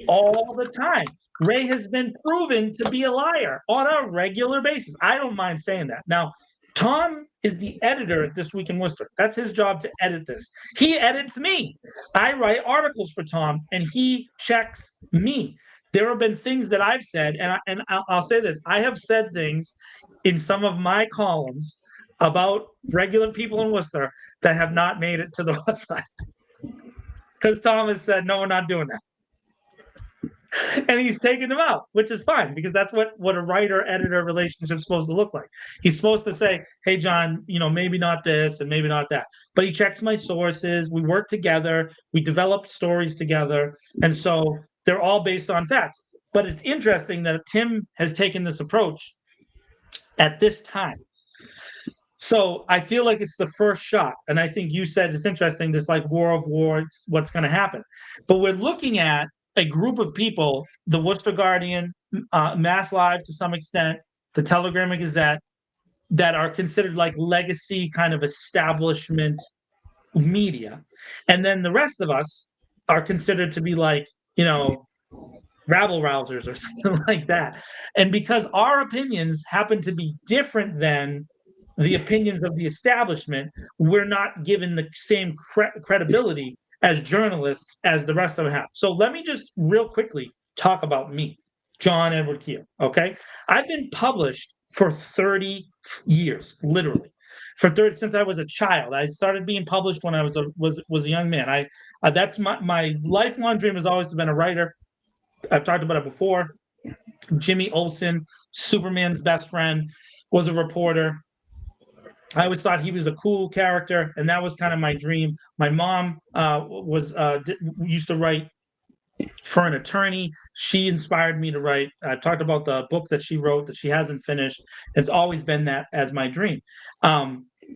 all the time. Ray has been proven to be a liar on a regular basis. I don't mind saying that. Now, Tom is the editor at This Week in Worcester. That's his job to edit this. He edits me. I write articles for Tom, and he checks me. There have been things that I've said, and I'll say this. I have said things in some of my columns about regular people in Worcester that have not made it to the website. Because Tom has said, no, we're not doing that. And he's taking them out, which is fine, because that's what a writer-editor relationship is supposed to look like. He's supposed to say, hey, John, maybe not this and maybe not that. But he checks my sources. We work together. We develop stories together. And so they're all based on facts. But it's interesting that Tim has taken this approach at this time. So I feel like it's the first shot. And I think you said it's interesting, this like war of words, what's going to happen. But we're looking at a group of people, the Worcester Guardian, Mass Live to some extent, the Telegram and Gazette, that are considered like legacy kind of establishment media. And then the rest of us are considered to be like, rabble rousers or something like that. And because our opinions happen to be different than the opinions of the establishment, we're not given the same credibility as journalists as the rest of them have. So let me just real quickly talk about me, John Edward Keel. Okay, I've been published for 30 years, literally, since I was a child. I started being published when I was a young man. That's my lifelong dream has always been a writer. I've talked about it before. Jimmy Olsen, Superman's best friend, was a reporter. I always thought he was a cool character, and that was kind of my dream. My mom used to write for an attorney. She inspired me to write. I've talked about the book that she wrote that she hasn't finished. It's always been that as my dream.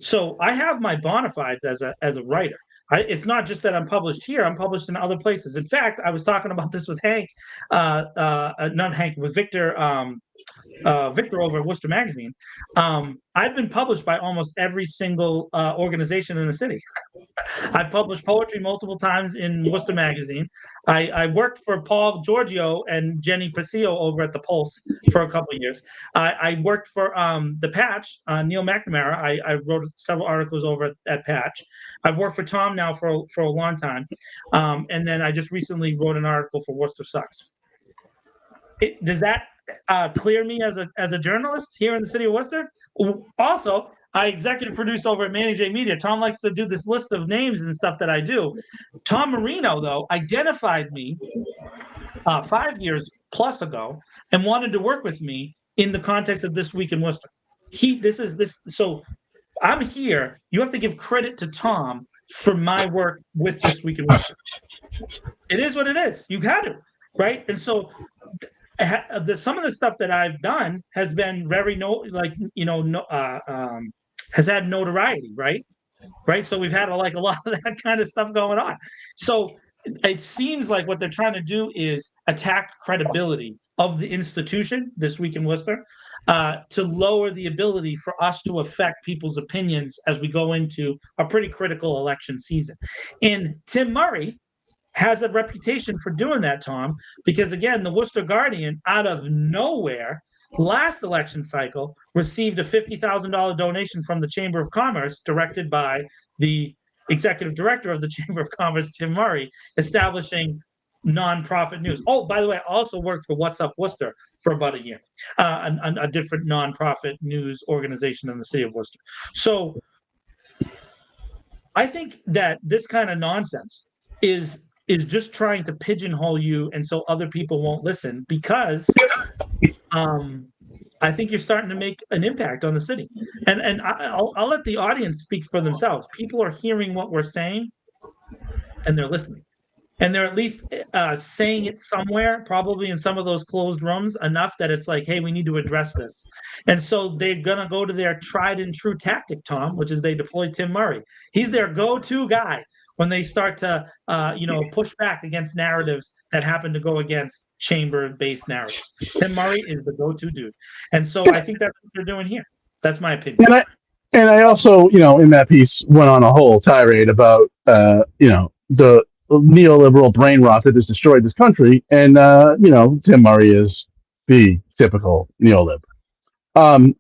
So I have my bona fides as a writer. It's not just that I'm published here; I'm published in other places. In fact, I was talking about this with Hank, not Hank, with Victor. Victor over at Worcester Magazine. I've been published by almost every single organization in the city. I've published poetry multiple times in Worcester Magazine. I worked for Paul Giorgio and Jenny Pasillo over at the Pulse for a couple of years. I worked for the Patch, Neil McNamara. I wrote several articles over at Patch. I've worked for Tom now for a long time, and then I just recently wrote an article for Worcester Sucks. Does that clear me as a journalist here in the city of Worcester? Also, I executive produce over at Manny J Media. Tom likes to do this list of names and stuff that I do. Tom Marino, though, identified me 5 years plus ago and wanted to work with me in the context of This Week in Worcester. So I'm here. You have to give credit to Tom for my work with This Week in Worcester. It is what it is. You got to, right? And so some of the stuff that I've done has been very has had notoriety, right? So we've had a lot of that kind of stuff going on. So it seems like what they're trying to do is attack credibility of the institution, This Week in Worcester, to lower the ability for us to affect people's opinions as we go into a pretty critical election season. And Tim Murray has a reputation for doing that, Tom, because again, the Worcester Guardian, out of nowhere, last election cycle, received a $50,000 donation from the Chamber of Commerce, directed by the executive director of the Chamber of Commerce, Tim Murray, establishing nonprofit news. Oh, by the way, I also worked for What's Up Worcester for about a year, a different nonprofit news organization in the city of Worcester. So I think that this kind of nonsense is just trying to pigeonhole you, and so other people won't listen, because I think you're starting to make an impact on the city. And I'll let the audience speak for themselves. People are hearing what we're saying, and they're listening. And they're at least saying it somewhere, probably in some of those closed rooms, enough that it's like, hey, we need to address this. And so they're going to go to their tried and true tactic, Tom, which is they deploy Tim Murray. He's their go-to guy when they start to, push back against narratives that happen to go against chamber-based narratives. Tim Murray is the go-to dude. And so I think that's what they're doing here. That's my opinion. And I also, in that piece went on a whole tirade about, the neoliberal brain rot that has destroyed this country. And, Tim Murray is the typical neolib. And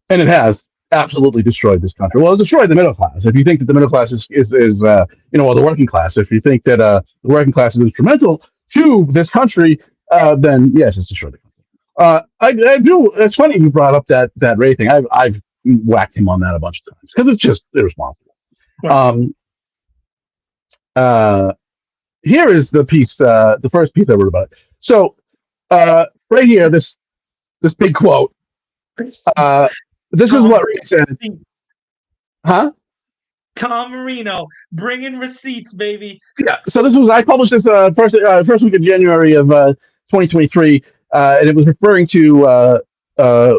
it has absolutely destroyed this country. Well, it's destroyed the middle class. If you think that the middle class is the working class, if you think that the working class is instrumental to this country, then yes, it's destroyed the country. I do. It's funny you brought up that Ray thing. I've whacked him on that a bunch of times because it's just irresponsible. Right. Here is the piece, the first piece I wrote about it. So right here, this big quote. This is what Ray said. Huh? Tom Marino, bringing receipts, baby. Yeah. So I published this first week of January of 2023, and it was referring to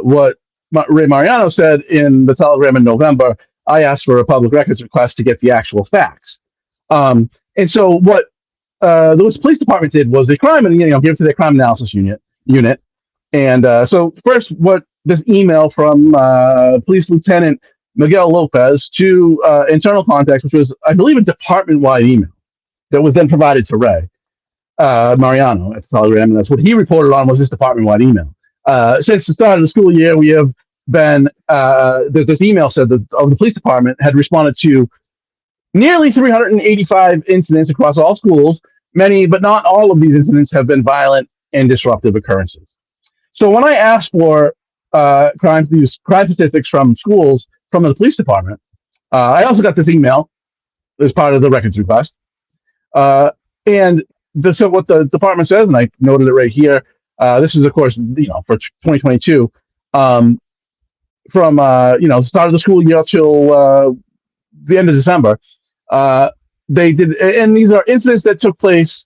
what Ray Mariano said in the Telegram in November. I asked for a public records request to get the actual facts. And so what the police department did was they give it to their crime analysis unit. And so first, what this email from Police Lieutenant Miguel Lopez to internal contacts, which was, I believe, a department-wide email that was then provided to Ray Mariano at the Telegram, and that's what he reported on was this department-wide email. Since the start of the school year, we have been this email said that the police department had responded to nearly 385 incidents across all schools. Many, but not all of these incidents have been violent and disruptive occurrences. So when I asked for crime statistics from schools from the police department, I also got this email as part of the records request. And this is what the department says, and I noted it right here. This is, of course, for 2022. the start of the school year till the end of December. They did, and these are incidents that took place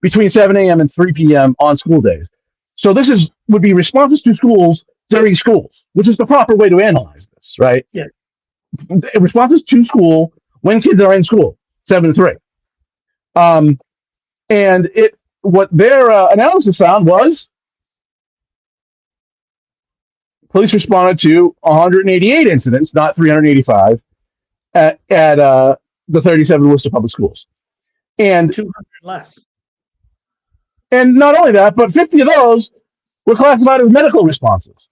between 7 a.m. and 3 p.m. on school days. So this would be responses to schools during schools, which is the proper way to analyze this, right? Yeah. Responses to school when kids are in school, 7 to 3. And what their analysis found was police responded to 188 incidents, not 385, at the 37 Worcester public schools. And 200 less. And not only that, but 50 of those were classified as medical responses.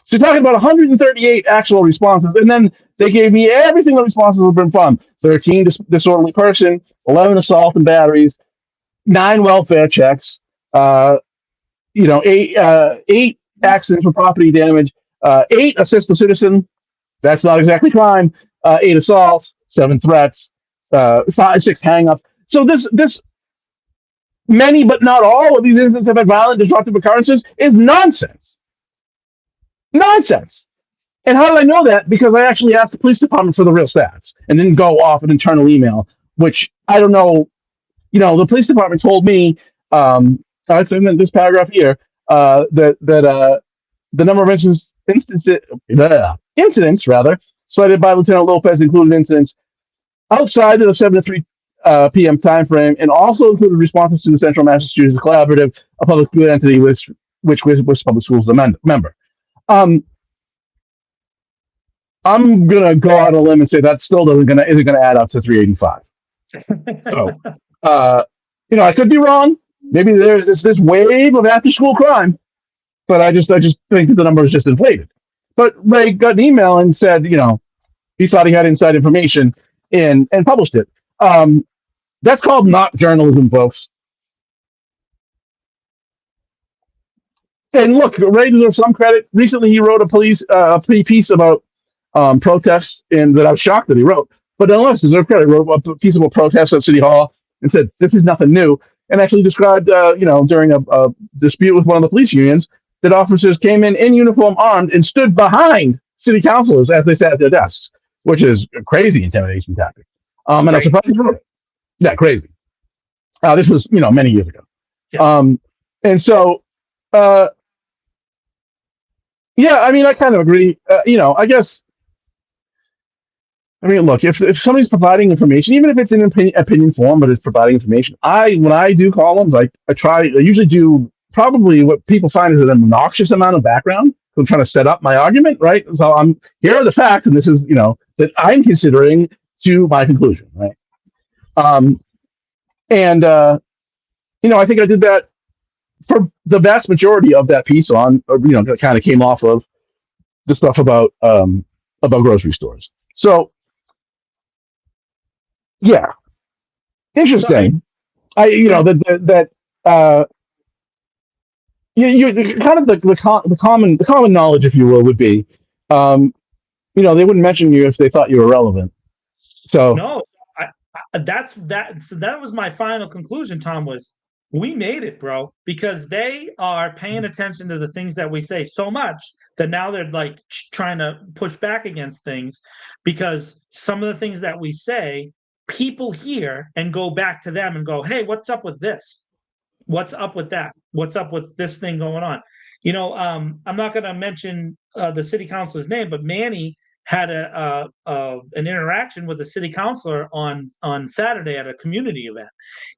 So you're talking about 138 actual responses, and then they gave me everything the responses have been from: 13 disorderly person, 11 assault and batteries, 9 welfare checks, 8 accidents for property damage, 8 assist a citizen. That's not exactly crime. 8 assaults, 7 threats, 6 hang-ups. So this many but not all of these incidents have had violent, disruptive occurrences is nonsense. Nonsense. And how did I know that? Because I actually asked the police department for the real stats and didn't go off an internal email, which I don't know. The police department told me, it's in this paragraph here, that the number of incidents cited by Lieutenant Lopez included incidents outside of the 7 to 3 p.m. timeframe, and also included responses to the Central Massachusetts Collaborative, a public school entity which Worcester Public Schools is a member. I'm gonna go out on a limb and say that still isn't gonna add up to 385. So, I could be wrong. Maybe there's this wave of after-school crime, but I just think that the number is just inflated. But Ray got an email and said, he thought he had inside information and published it. That's called not journalism, folks. And look, Ray deserves some credit. Recently, he wrote a piece about protests, and that I was shocked that he wrote. But nonetheless, deserves credit. He wrote a piece about protests at City Hall and said this is nothing new. And actually described, during a dispute with one of the police unions, that officers came in uniform, armed, and stood behind city councilors as they sat at their desks, which is a crazy intimidation tactic. And I'm surprised he wrote it. Yeah, crazy. This was, many years ago. Yeah. And so, I kind of agree. I guess. Look, if somebody's providing information, even if it's in opinion form, but it's providing information, when I do columns, I usually do probably what people find is an obnoxious amount of background. So I'm trying to set up my argument, right? So here are the facts, and this is, that I'm considering to my conclusion, right? I think I did that for the vast majority of that piece that kind of came off of the stuff about grocery stores. So, yeah, interesting. You kind of the common knowledge, if you will, would be, they wouldn't mention you if they thought you were relevant. So no. So that was my final conclusion, Tom, was we made it, bro, because they are paying attention to the things that we say so much that now they're like trying to push back against things, because some of the things that we say, people hear and go back to them and go, hey, what's up with this? What's up with that? What's up with this thing going on? I'm not going to mention the city councilor's name, but Manny had an interaction with a city councilor on Saturday at a community event,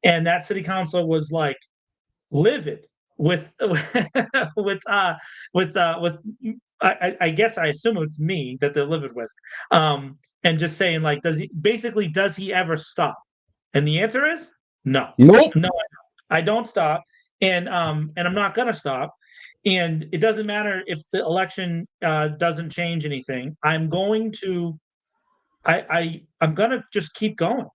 and that city councilor was like livid with I guess I assume it's me that they're livid with, and just saying like, does he ever stop? And the answer is no. Nope. No, I don't stop, and I'm not gonna stop. And it doesn't matter if the election doesn't change anything. I'm going to just keep going.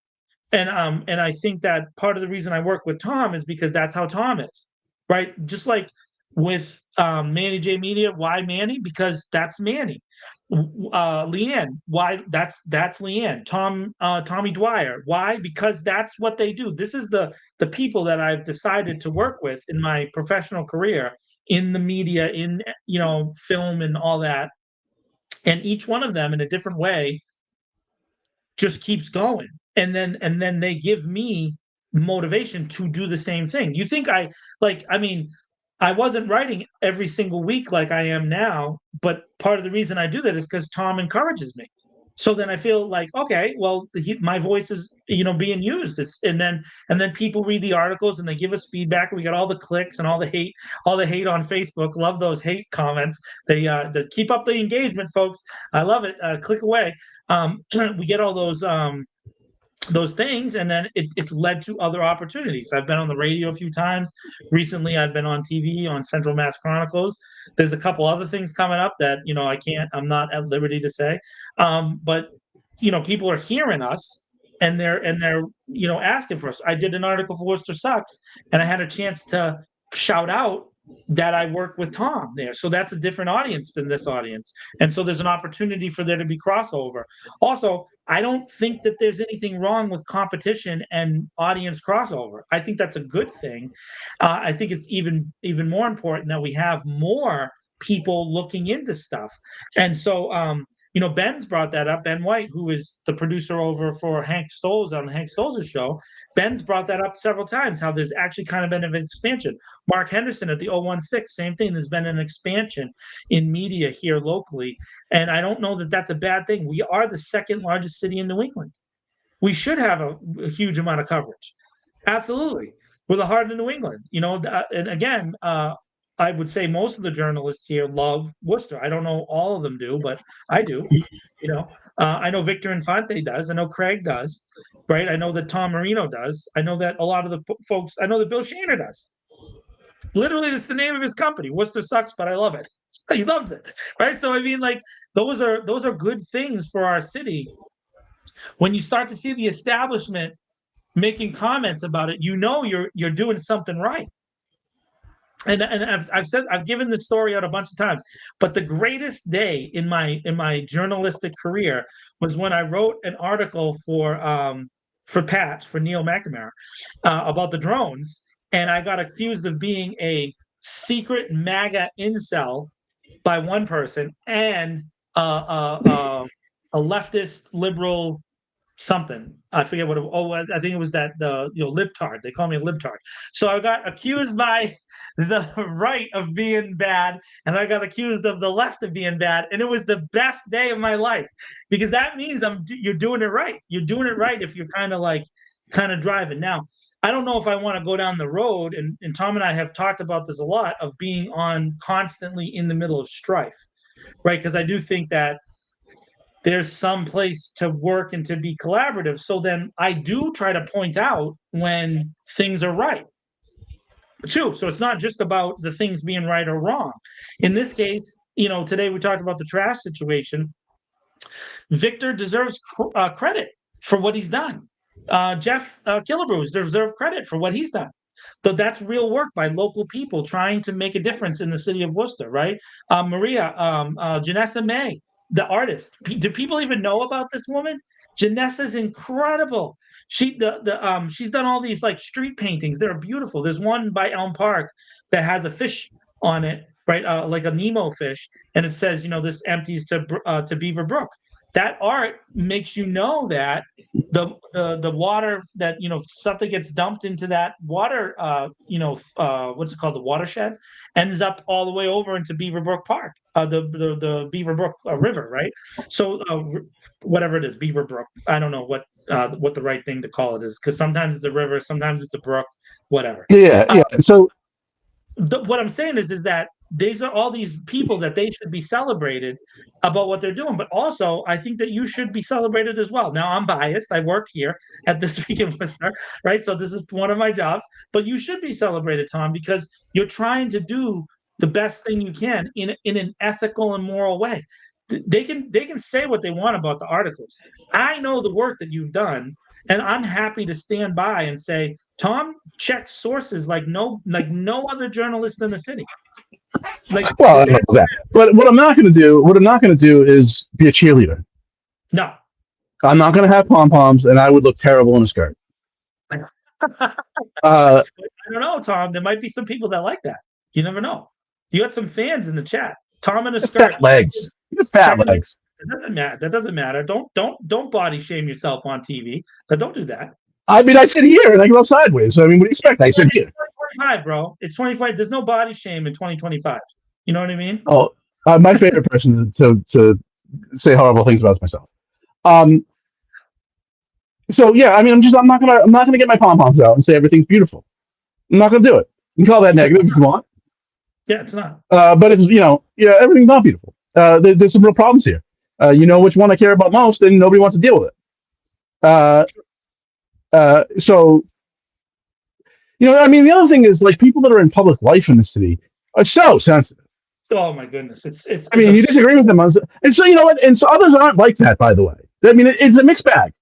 And I think that part of the reason I work with Tom is because that's how Tom is, right? Just like with Manny J Media, why Manny? Because that's Manny. Leanne, why? That's Leanne. Tommy Dwyer, why? Because that's what they do. This is the people that I've decided to work with in my professional career, in the media, in film and all that, and each one of them in a different way just keeps going, and then they give me motivation to do the same thing. You think I wasn't writing every single week like I am now, but part of the reason I do that is because Tom encourages me. So then I feel like, okay, well, my voice is being used. And then people read the articles and they give us feedback. We got all the clicks and all the hate on Facebook. Love those hate comments. They just keep up the engagement, folks. I love it. Click away. We get all those things, and then it's led to other opportunities. I've been on the radio a few times. Recently, I've been on TV on Central Mass Chronicles. There's a couple other things coming up that I'm not at liberty to say. But people are hearing us, and they're asking for us. I did an article for Worcester Sucks, and I had a chance to shout out that I work with Tom there. So that's a different audience than this audience. And so there's an opportunity for there to be crossover. Also, I don't think that there's anything wrong with competition and audience crossover. I think that's a good thing. I think it's even more important that we have more people looking into stuff. And so, Ben's brought that up. Ben White, who is the producer over for Hank Stolz on Hank Stolz's show, Ben's brought that up several times, how there's actually kind of been an expansion. Mark Henderson at the 016, same thing. There's been an expansion in media here locally. And I don't know that that's a bad thing. We are the second largest city in New England. We should have a huge amount of coverage. Absolutely. We're the heart of New England. And again, I would say most of the journalists here love Worcester. I don't know all of them do, but I do. I know Victor Infante does. I know Craig does, right? I know that Tom Marino does. I know that a lot of the folks. I know that Bill Shaner does. Literally, that's the name of his company. Worcester Sucks, but I love it. He loves it, right? So I mean, those are good things for our city. When you start to see the establishment making comments about it, you're doing something right. And I've given the story out a bunch of times, but the greatest day in my journalistic career was when I wrote an article for Neil McNamara about the drones, and I got accused of being a secret MAGA incel by one person and a leftist liberal something. I forget what. I think it was that libtard. They call me a libtard. So I got accused by the right of being bad, and I got accused of the left of being bad, and it was the best day of my life, because that means you're doing it right. You're doing it right if you're kind of driving. Now, I don't know if I want to go down the road, and Tom and I have talked about this a lot, of being on constantly in the middle of strife, right? Because I do think that there's some place to work and to be collaborative. So then I do try to point out when things are right. Too. So it's not just about the things being right or wrong. In this case, today we talked about the trash situation. Victor deserves credit for what he's done. Jeff Killebrews deserves credit for what he's done. So that's real work by local people trying to make a difference in the city of Worcester, right? Janessa May, the artist. Do people even know about this woman? Janessa's incredible. She's done all these street paintings. They're beautiful. There's one by Elm Park that has a fish on it, right? Like a Nemo fish, and it says, this empties to Beaver Brook. That art makes you know that the water that stuff that gets dumped into that water, what's it called, the watershed, ends up all the way over into Beaver Brook Park, the Beaver Brook River, right? So whatever it is, Beaver Brook. I don't know what the right thing to call it is, because sometimes it's a river, sometimes it's a brook, whatever. Yeah. So what I'm saying is that these are all these people that they should be celebrated about what they're doing. But also, I think that you should be celebrated as well. Now, I'm biased. I work here at This Week in Worcester, right? So this is one of my jobs. But you should be celebrated, Tom, because you're trying to do the best thing you can in an ethical and moral way. They can say what they want about the articles. I know the work that you've done, and I'm happy to stand by and say, Tom checks sources like no other journalist in the city. Well, I know that. But what I'm not going to do is be a cheerleader. No. I'm not going to have pom-poms, and I would look terrible in a skirt. I don't know, Tom. There might be some people that like that. You never know. You got some fans in the chat. Tom in a You have skirt. fat legs. You have fat Check it. legs. That doesn't matter. That doesn't matter. Don't body shame yourself on TV. But don't do that. I mean, I sit here and I go sideways. So I mean, what do you expect? I sit here. 2025, bro. It's 25. There's no body shame in 2025. You know what I mean? Oh, my favorite person to say horrible things about myself. So yeah, I mean, I'm not gonna get my pom poms out and say everything's beautiful. I'm not gonna do it. You can call that negative if you want. Yeah, it's not. But it's everything's not beautiful. There's some real problems here. You know which one I care about most, and nobody wants to deal with it. So I mean, the other thing is like people that are in public life in the city are so sensitive. Oh my goodness, it's. I mean, you disagree with them, and so you know what, and so others aren't like that. By the way, I mean it's a mixed bag.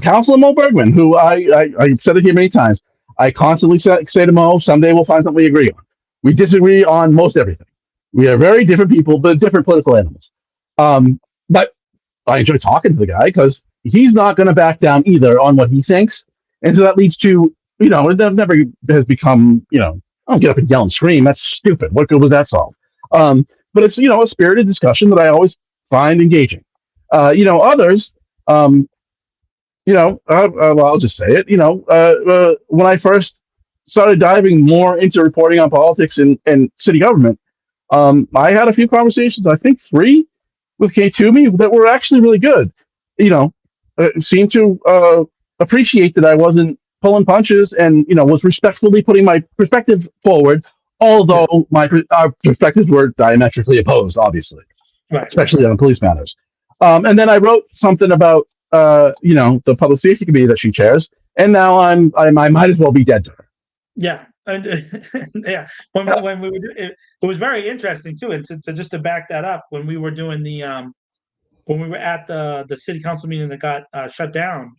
Councilor Mo Bergman, who I said it here many times, I constantly say to Mo, someday we'll find something we agree on. We disagree on most everything. We are very different people, but different political animals. But I enjoy talking to the guy because he's not going to back down either on what he thinks, and so that leads to it never has become I don't get up and yell and scream. That's stupid. What good was that solve? But it's a spirited discussion that I always find engaging. Others. I'll just say it. When I first started diving more into reporting on politics and city government, I had a few conversations, I think 3, with Kate Toomey that were actually really good. Seemed to appreciate that I wasn't pulling punches and was respectfully putting my perspective forward, although our perspectives were diametrically opposed, obviously, right, especially on police matters. And then I wrote something about the public safety committee that she chairs, and now I might as well be dead to her. Yeah, and yeah. When we were it was very interesting too, and to back that up, when we were doing when we were at the city council meeting that got shut down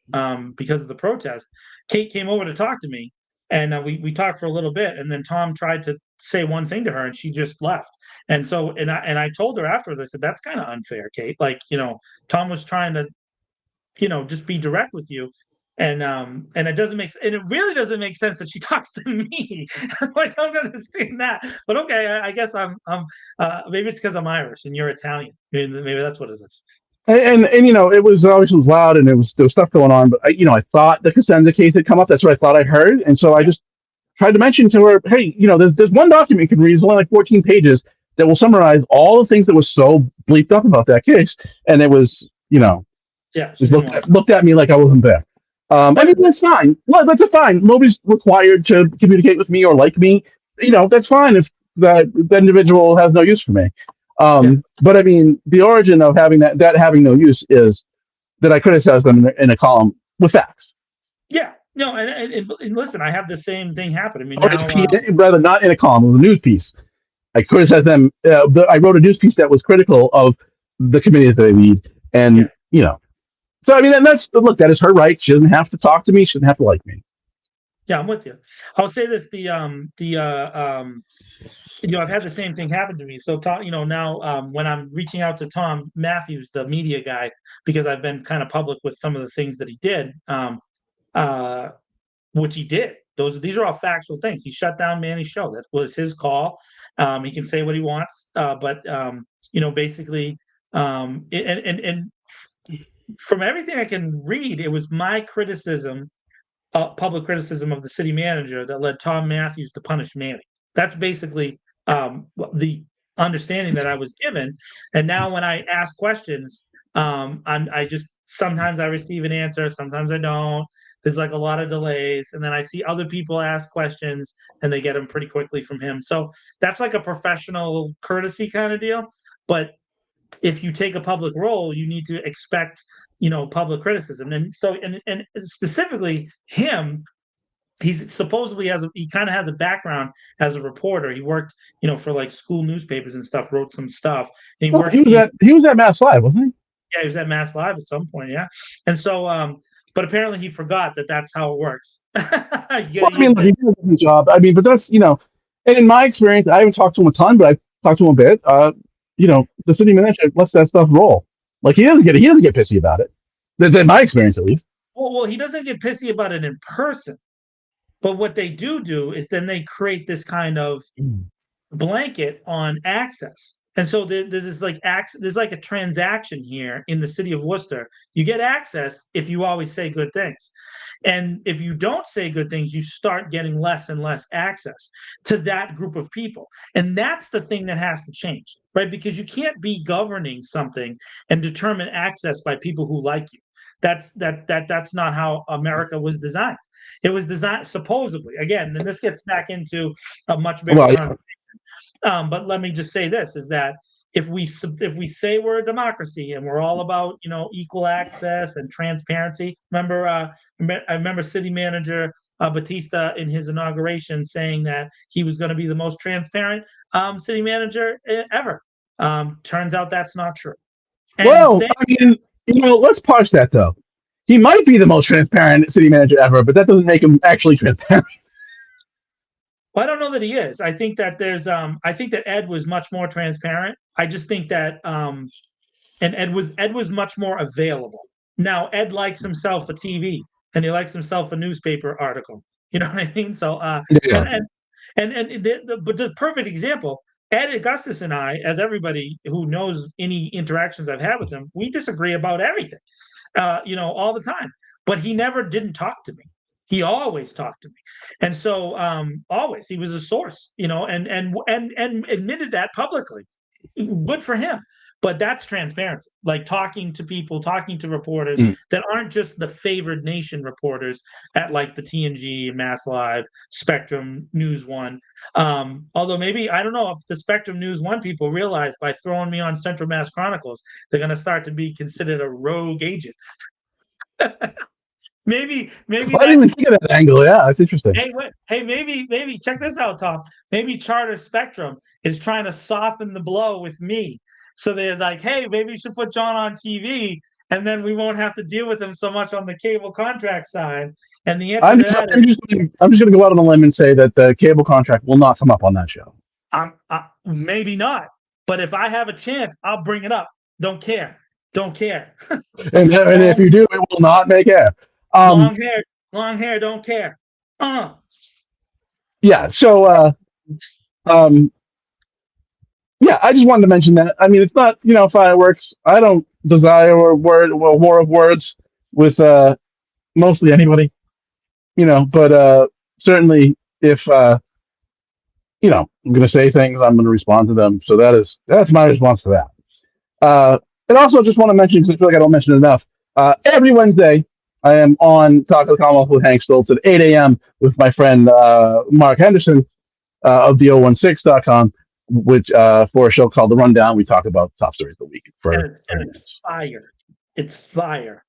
because of the protest, Kate came over to talk to me, and we talked for a little bit, and then Tom tried to say one thing to her, and she just left. And so, and I told her afterwards, I said, that's kind of unfair, Kate. Like, Tom was trying to just be direct with you, and it doesn't and it really doesn't make sense that she talks to me. I don't understand that, but okay, I guess I'm maybe it's because I'm Irish and you're Italian. Maybe that's what it is. And it was obviously loud and there was stuff going on, but I thought the Cosenza case had come up. That's what I thought I heard, and so I just tried to mention to her, hey, there's one document you can read. It's only like 14 pages that will summarize all the things that was so bleeped up about that case, and it was just looked at me like I wasn't there. I mean, that's fine. Well, that's fine. Nobody's required to communicate with me or like me. That's fine if that individual has no use for me. But I mean, the origin of having that having no use is that I criticized them in a column with facts. Yeah. No, and listen, I have the same thing happen. I mean, rather not in a column, it was a news piece. I criticized them. I wrote a news piece that was critical of the committee that they lead, and So I mean, look. That is her right. She doesn't have to talk to me. She doesn't have to like me. Yeah, I'm with you. I'll say this: I've had the same thing happen to me. So, now when I'm reaching out to Tom Matthews, the media guy, because I've been kind of public with some of the things that he did, which he did. These are all factual things. He shut down Manny's show. That was his call. He can say what he wants, but basically, and from everything I can read, it was my criticism, public criticism of the city manager that led Tom Matthews to punish Manny. That's basically the understanding that I was given. And now when I ask questions, I just sometimes I receive an answer, sometimes I don't. There's like a lot of delays, and then I see other people ask questions, and they get them pretty quickly from him. So that's like a professional courtesy kind of deal. But if you take a public role, you need to expect, public criticism. And so, and specifically him, he's supposedly he kind of has a background as a reporter. He worked, for like school newspapers and stuff, wrote some stuff. And he was at Mass Live, wasn't he? Yeah, he was at Mass Live at some point. Yeah. And so, but apparently he forgot that that's how it works. I mean, he did a good job. I mean, but that's, and in my experience, I haven't talked to him a ton, but I've talked to him a bit. The city manager lets that stuff roll. Like he doesn't get pissy about it. That's in my experience, at least. Well, he doesn't get pissy about it in person, But what they do is then they create this kind of blanket on access. And so there's this like there's like a transaction here in the city of Worcester. You get access if you always say good things. And if you don't say good things, you start getting less and less access to that group of people. And that's the thing that has to change, right? Because you can't be governing something and determine access by people who like you. That's not how America was designed. It was designed supposedly, again, and this gets back into a much bigger conversation. But let me just say this: is that if we say we're a democracy and we're all about equal access and transparency. I remember City Manager Batista in his inauguration saying that he was going to be the most transparent city manager ever. Turns out that's not true. And well, I mean, let's parse that though. He might be the most transparent city manager ever, but that doesn't make him actually transparent. Well, I don't know that he is. I think that I think that Ed was much more transparent. I just think that and Ed was much more available. Now Ed likes himself a TV and he likes himself a newspaper article. You know what I mean? So Yeah. but the perfect example, Ed Augustus and I, as everybody who knows any interactions I've had with him, we disagree about everything. All the time. But he never didn't talk to me. He always talked to me, and so always he was a source, and admitted that publicly. Good for him. But that's transparency, like talking to people, talking to reporters that aren't just the favored nation reporters at like the TNG, Mass Live, Spectrum, News One. Although maybe, I don't know if the Spectrum News One people realize by throwing me on Central Mass Chronicles, they're going to start to be considered a rogue agent. maybe I didn't even think of that angle. Yeah, that's interesting. Hey, maybe check this out, Tom. Maybe Charter Spectrum is trying to soften the blow with me. So they're like, hey, maybe you should put John on TV, and then we won't have to deal with him so much on the cable contract side. And the answer to that is, I'm just going to go out on a limb and say that the cable contract will not come up on that show. Maybe not. But if I have a chance, I'll bring it up. Don't care. Don't care. and if you do, it will not make air. Long hair, don't care. Yeah. So, yeah, I just wanted to mention that. I mean, it's not, fireworks. I don't desire a war of words with mostly anybody, but certainly if I'm going to say things, I'm going to respond to them. So that's my response to that. And also just want to mention, because I feel like I don't mention it enough, every Wednesday I am on Talk of the Commonwealth with Hank Stoltz at 8 a.m. with my friend Mark Henderson of the 016.com, which for a show called The Rundown. We talk about top stories of the week. It's fire. It's fire.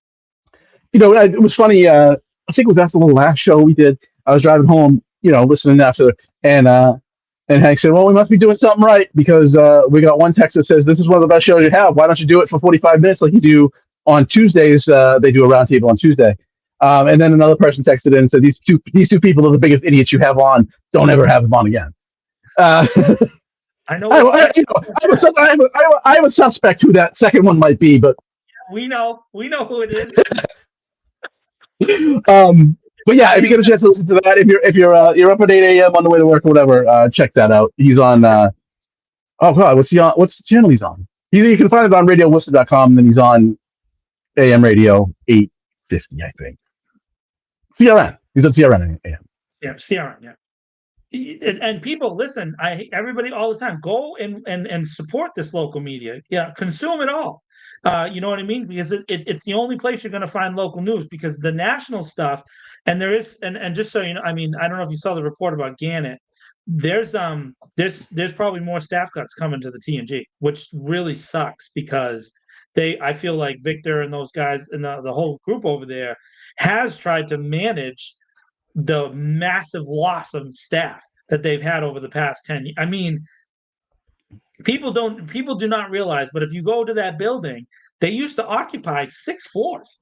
It was funny. I think it was after the last show we did. I was driving home, listening after, and Hank said, well, we must be doing something right, because we got one text that says, this is one of the best shows you have. Why don't you do it for 45 minutes like you do on Tuesdays? They do a roundtable on Tuesday. And then another person texted in and said, these two people are the biggest idiots you have on. Don't ever have them on again. I know. I have a suspect who that second one might be, but we know who it is. But yeah, if you get a chance to listen to that, if you're up at 8 a.m. on the way to work or whatever, check that out. He's on. Oh God, what's the channel he's on? You can find it on RadioWorcester.com, and then he's on AM Radio 850, I think. CRN. He's on CRN AM. Yeah, CRN. Yeah. And people, listen, everybody all the time, go and support this local media. Yeah, consume it all. You know what I mean? Because it's the only place you're going to find local news, because the national stuff, and there is, and just so you know, I mean, I don't know if you saw the report about Gannett. There's probably more staff cuts coming to the TNG, which really sucks, because I feel like Victor and those guys and the whole group over there has tried to manage the massive loss of staff that they've had over the past 10 years. I mean, people do not realize, but if you go to that building, they used to occupy 6 floors.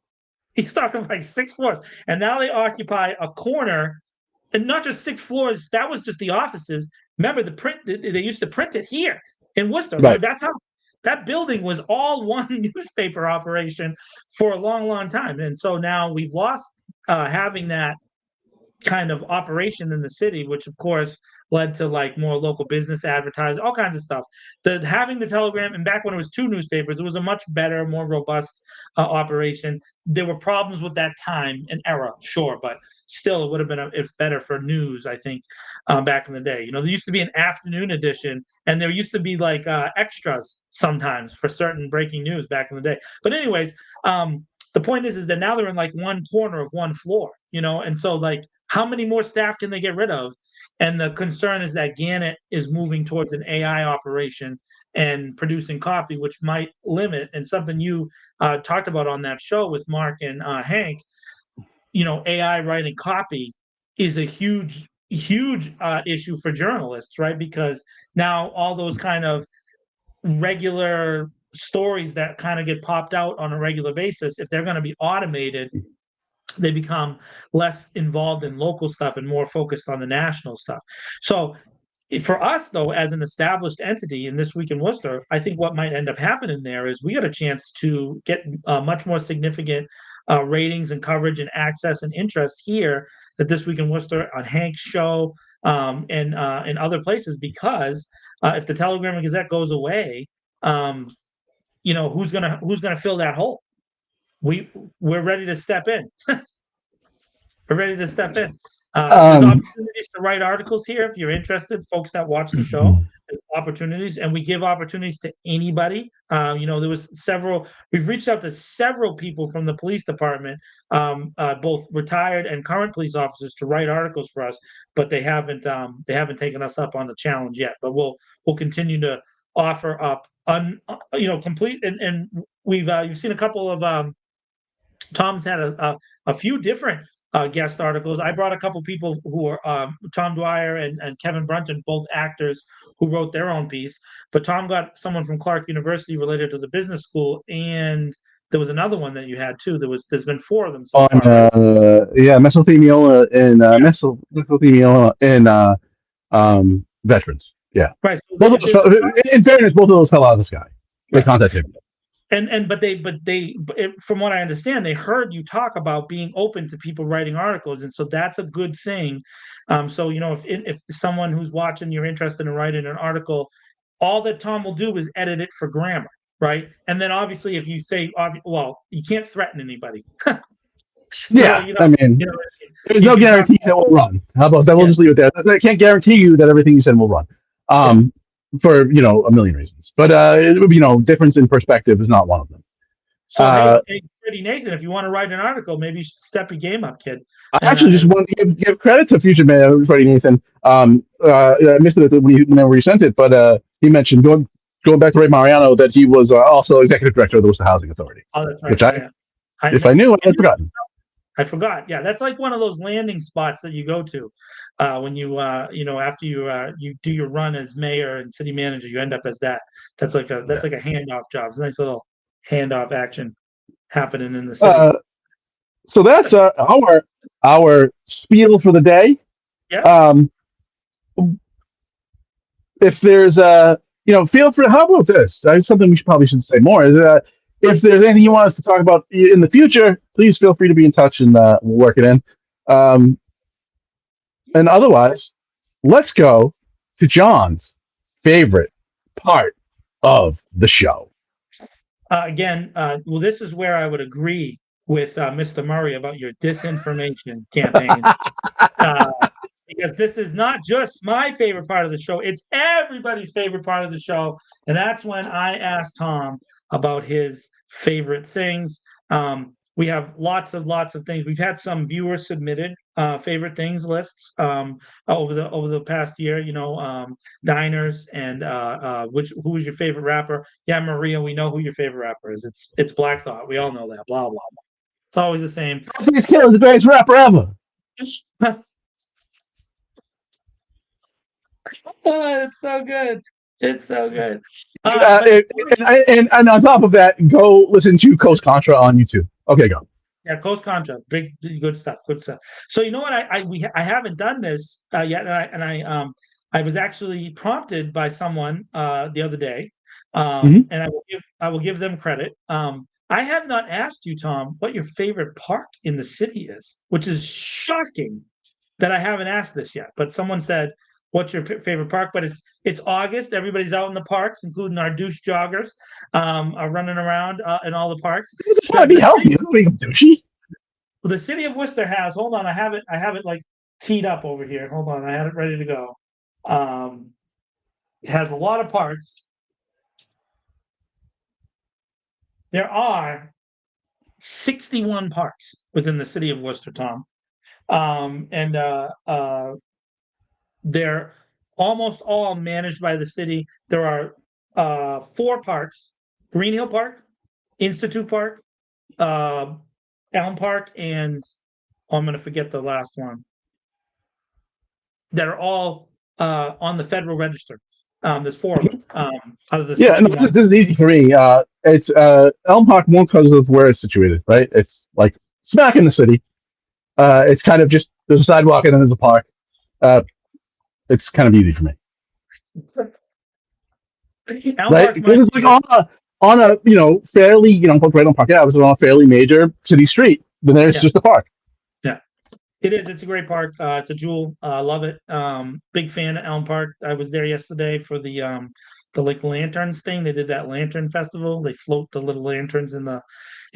He's talking like 6 floors. And now they occupy a corner, and not just 6 floors. That was just the offices. Remember they used to print it here in Worcester. Right. That's how that building was all one newspaper operation for a long, long time. And so now we've lost having that kind of operation in the city, which of course led to like more local business advertising, all kinds of stuff. Having the Telegram, and back when it was 2 newspapers, it was a much better, more robust operation. There were problems with that time and era, sure, but still, it would have been it's better for news, I think, back in the day. There used to be an afternoon edition, and there used to be like extras sometimes for certain breaking news back in the day. But anyways, the point is that now they're in like one corner of one floor, and so like how many more staff can they get rid of? And the concern is that Gannett is moving towards an AI operation and producing copy, which might limit, and something you talked about on that show with Mark and Hank, AI writing copy is a huge issue for journalists, right? Because now all those kind of regular stories that kind of get popped out on a regular basis, if they're going to be automated, they become less involved in local stuff and more focused on the national stuff. So for us, though, as an established entity in This Week in Worcester, I think what might end up happening there is we got a chance to get much more significant ratings and coverage and access and interest here at This Week in Worcester, on Hank's show, and in other places, because if the Telegram and Gazette goes away, who's gonna fill that hole? We're ready to step in. We're ready to step in. There's opportunities to write articles here if you're interested. Folks that watch the show, there's opportunities, and we give opportunities to anybody. There was several. We've reached out to several people from the police department, both retired and current police officers, to write articles for us, but they haven't taken us up on the challenge yet. But we'll continue to offer up complete, and we've you've seen a couple of Tom's had a few different guest articles. I brought a couple people who are Tom Dwyer and Kevin Brunton, both actors, who wrote their own piece. But Tom got someone from Clark University related to the business school, and there was another one that you had too. There's been 4 of them so far. Mesothelioma and mesothelioma and veterans. Yeah, right. So in fairness, both of those fell out of the sky. They contacted me. But they, from what I understand, they heard you talk about being open to people writing articles, and so that's a good thing. So if someone who's watching, you're interested in writing an article, all that Tom will do is edit it for grammar, right? And then obviously, if you say, well, you can't threaten anybody. Yeah, there's no guarantees that will run. How about that? We'll just leave it there. I can't guarantee you that everything you said will run. For a million reasons, but difference in perspective is not one of them. So hey, Freddie Nathan, if you want to write an article, maybe you should step your game up, kid. I actually just want to give credit to Future Man, Freddie Nathan. I missed it whenever he sent it, but he mentioned going back to Ray Mariano that he was also executive director of the Worcester Housing Authority. Oh, that's right. Which I knew, I had forgotten. I forgot. Yeah, that's like one of those landing spots that you go to when you after you do your run as mayor and city manager, you end up as that. That's like a handoff job. It's a nice little handoff action happening in the city. So that's our spiel for the day. Yeah. If there's feel free. How about this? That's something we probably should say more. If there's anything you want us to talk about in the future, please feel free to be in touch, and we'll work it in. And otherwise, let's go to John's favorite part of the show. Well, this is where I would agree with Mr. Murray about your disinformation campaign. Because this is not just my favorite part of the show, it's everybody's favorite part of the show. And that's when I asked Tom about his favorite things. We have lots of things. We've had some viewers submitted favorite things lists over the past year. Diners and who was your favorite rapper? Yeah, Maria, we know who your favorite rapper is. It's Black Thought. We all know that. Blah blah blah. It's always the same. He's killing the greatest rapper ever. Oh, it's so good. It's so good. And on top of that, go listen to Coast Contra on YouTube. Okay, go. Yeah, Coast Contra, big good stuff. Good stuff. So you know what? I haven't done this yet, and I was actually prompted by someone the other day, and I will give them credit. I have not asked you, Tom, what your favorite park in the city is, which is shocking. that I haven't asked this yet, but someone said, "What's your favorite park?" But it's August. Everybody's out in the parks, including our douche joggers, are running around in all the parks. You just want to be healthy. You don't make them douchey. The city of Worcester has. Hold on, I have it like teed up over here. Hold on, I had it ready to go. It has a lot of parks. There are 61 parks within the city of Worcester, Tom. And they're almost all managed by the city. There are 4 parks: Green Hill Park, Institute Park, Elm Park, and I'm going to forget the last one. That are all on the Federal Register. There's 4 of them out of the 61. No, this is easy for me. It's Elm Park, one because of where it's situated, right? It's like smack in the city. It's kind of just there's a sidewalk and then there's a park. It's kind of easy for me. Right? Because it's like on a fairly right on Park Ave, it's on a fairly major city street. Then there's just a park. Yeah, it is. It's a great park. It's a jewel. Love it. Big fan of Elm Park. I was there yesterday for the like lanterns thing. They did that lantern festival. They float the little lanterns in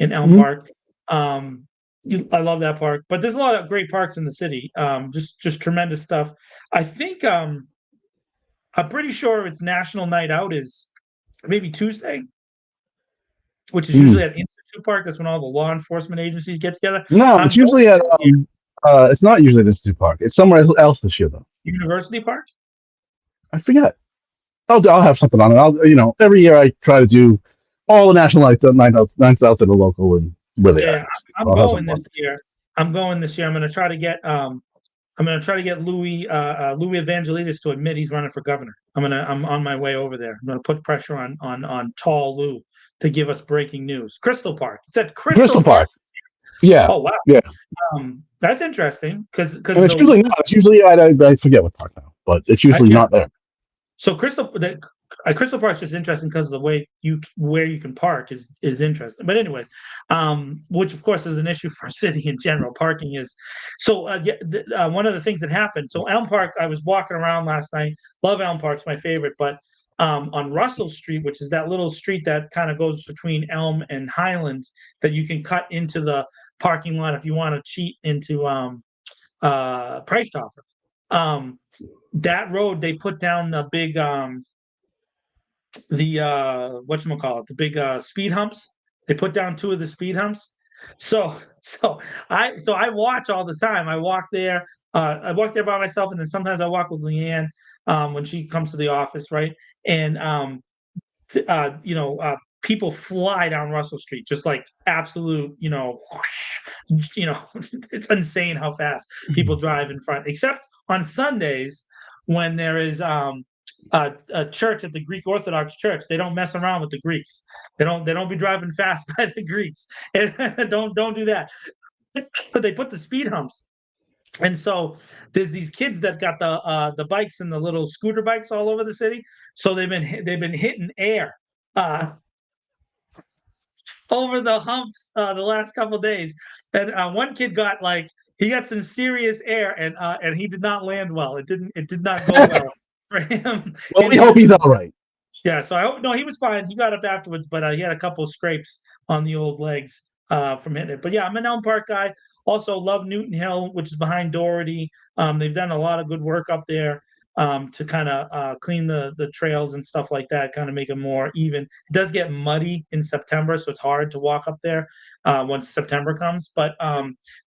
Elm Park. I love that park. But there's a lot of great parks in the city. Just tremendous stuff. I think I'm pretty sure its National Night Out is maybe Tuesday, which is usually at Institute Park. That's when all the law enforcement agencies get together. No, it's usually at it's not usually at Institute Park. It's somewhere else this year though. University Park? I forget. I'll have something on it. Every year I try to do all the national nights out to the local and where they are. I'm going this year. I'm going to try to get Louis Evangelides to admit he's running for governor. I'm on my way over there. I'm gonna put pressure on tall Lou to give us breaking news. Crystal Park. It's at Crystal Park. Yeah. Oh wow. Yeah. That's interesting because it's usually not. It's usually I forget what park now, but it's usually not there. So Crystal Park is just interesting because of the way where you can park is interesting. But anyways, which of course is an issue for a city in general. Parking is so. One of the things that happened. So Elm Park, I was walking around last night. Love Elm Park, it's my favorite. But on Russell Street, which is that little street that kind of goes between Elm and Highland, that you can cut into the parking lot if you want to cheat into Price Chopper. That road, they put down the big whatchamacallit, the big speed humps. They put down 2 of the speed humps. So I watch all the time. I walk there by myself, and then sometimes I walk with Leanne when she comes to the office, right? And people fly down Russell Street, just like absolute, it's insane how fast people drive in front, except on Sundays when there is a church at the Greek Orthodox Church. They don't mess around with the Greeks. They don't be driving fast by the Greeks. don't do that. But they put the speed humps. And so there's these kids that got the bikes and the little scooter bikes all over the city. So they've been hitting air over the humps the last couple of days. And one kid got some serious air, and he did not land well. It did not go well for him. Well, we hope he's all right. Yeah, so I hope he was fine. He got up afterwards, but he had a couple of scrapes on the old legs from hitting it. But yeah, I'm an Elm Park guy. Also love Newton Hill, which is behind Doherty. They've done a lot of good work up there to kind of clean the trails and stuff like that, kind of make them more even. It does get muddy in September, so it's hard to walk up there once September comes. But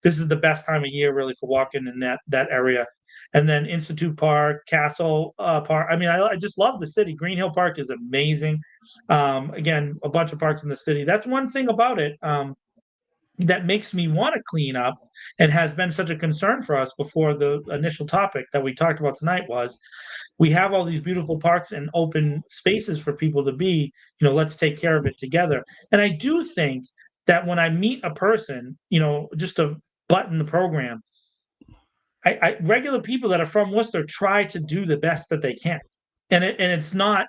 this is the best time of year really for walking in that area. And then Institute Park, Castle Park. I mean, I just love the city. Green Hill Park is amazing. Again, a bunch of parks in the city. That's one thing about it that makes me want to clean up, and has been such a concern for us before the initial topic that we talked about tonight was we have all these beautiful parks and open spaces for people to be, let's take care of it together. And I do think that when I meet a person, just to button the program, I regular people that are from Worcester try to do the best that they can. And it's not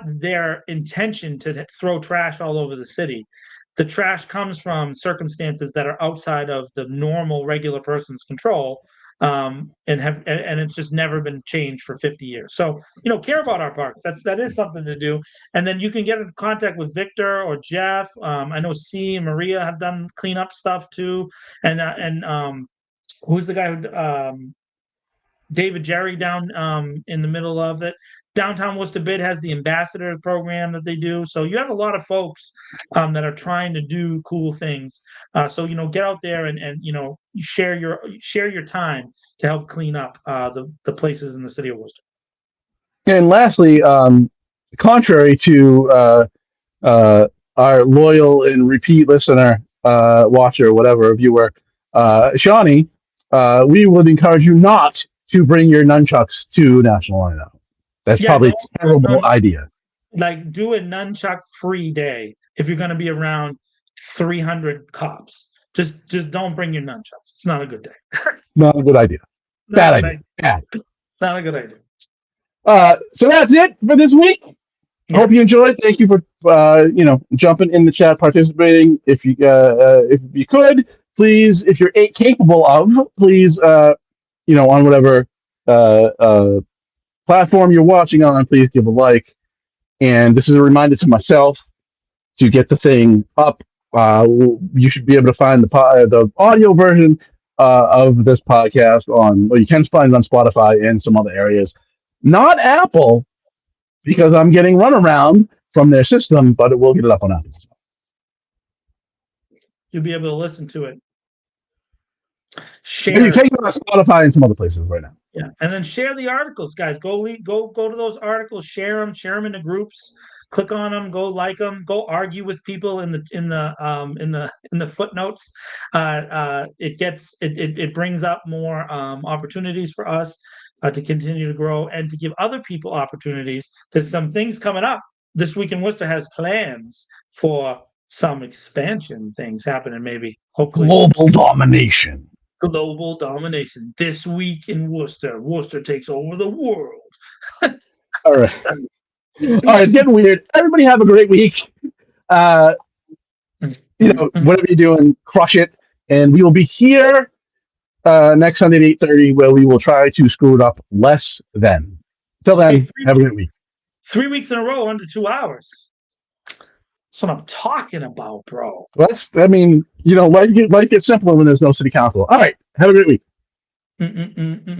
their intention to throw trash all over the city. the trash comes from circumstances that are outside of the normal regular person's control, and it's just never been changed for 50 years. So, care about our parks. That is something to do. And then you can get in contact with Victor or Jeff. I know C and Maria have done cleanup stuff too. And who's the guy who David Jerry down in the middle of it. Downtown Worcester Bid has the ambassador program that they do. So you have a lot of folks that are trying to do cool things. So get out there and share your time to help clean up the places in the city of Worcester. And lastly, contrary to our loyal and repeat listener, watcher, whatever viewer, Shawnee, we would encourage you not to bring your nunchucks to National Line Out. That's probably a terrible idea. Like, do a nunchuck free day if you're going to be around 300 cops. Just don't bring your nunchucks. It's not a good day. Not a good idea. Bad idea. Bad. Not a good idea. So that's it for this week. I hope you enjoyed. Thank you for jumping in the chat, participating. If you could, please, if you're capable of, please on whatever platform you're watching on, please give a like. And this is a reminder to myself to get the thing up. You should be able to find the audio version of this podcast you can find it on Spotify and some other areas. Not Apple, because I'm getting runaround from their system, but it will get it up on Apple. You'll be able to listen to it. Share. You can go to Spotify and some other places right now. Yeah, and then share the articles, guys. Go to those articles. Share them in the groups. Click on them. Go like them. Go argue with people in the footnotes. It brings up more opportunities for us to continue to grow and to give other people opportunities. There's some things coming up. This Week in Worcester has plans for some expansion things happening. Maybe, hopefully, global domination. Global domination. This Week in Worcester. Worcester takes over the world. All right. It's getting weird. Everybody have a great week. Whatever you're doing, crush it. And we will be here next Sunday at 8:30, where we will try to screw it up less than. Till then, have a great week. 3 weeks in a row under 2 hours. That's what I'm talking about, bro. Life gets simpler when there's no city council. All right. Have a great week.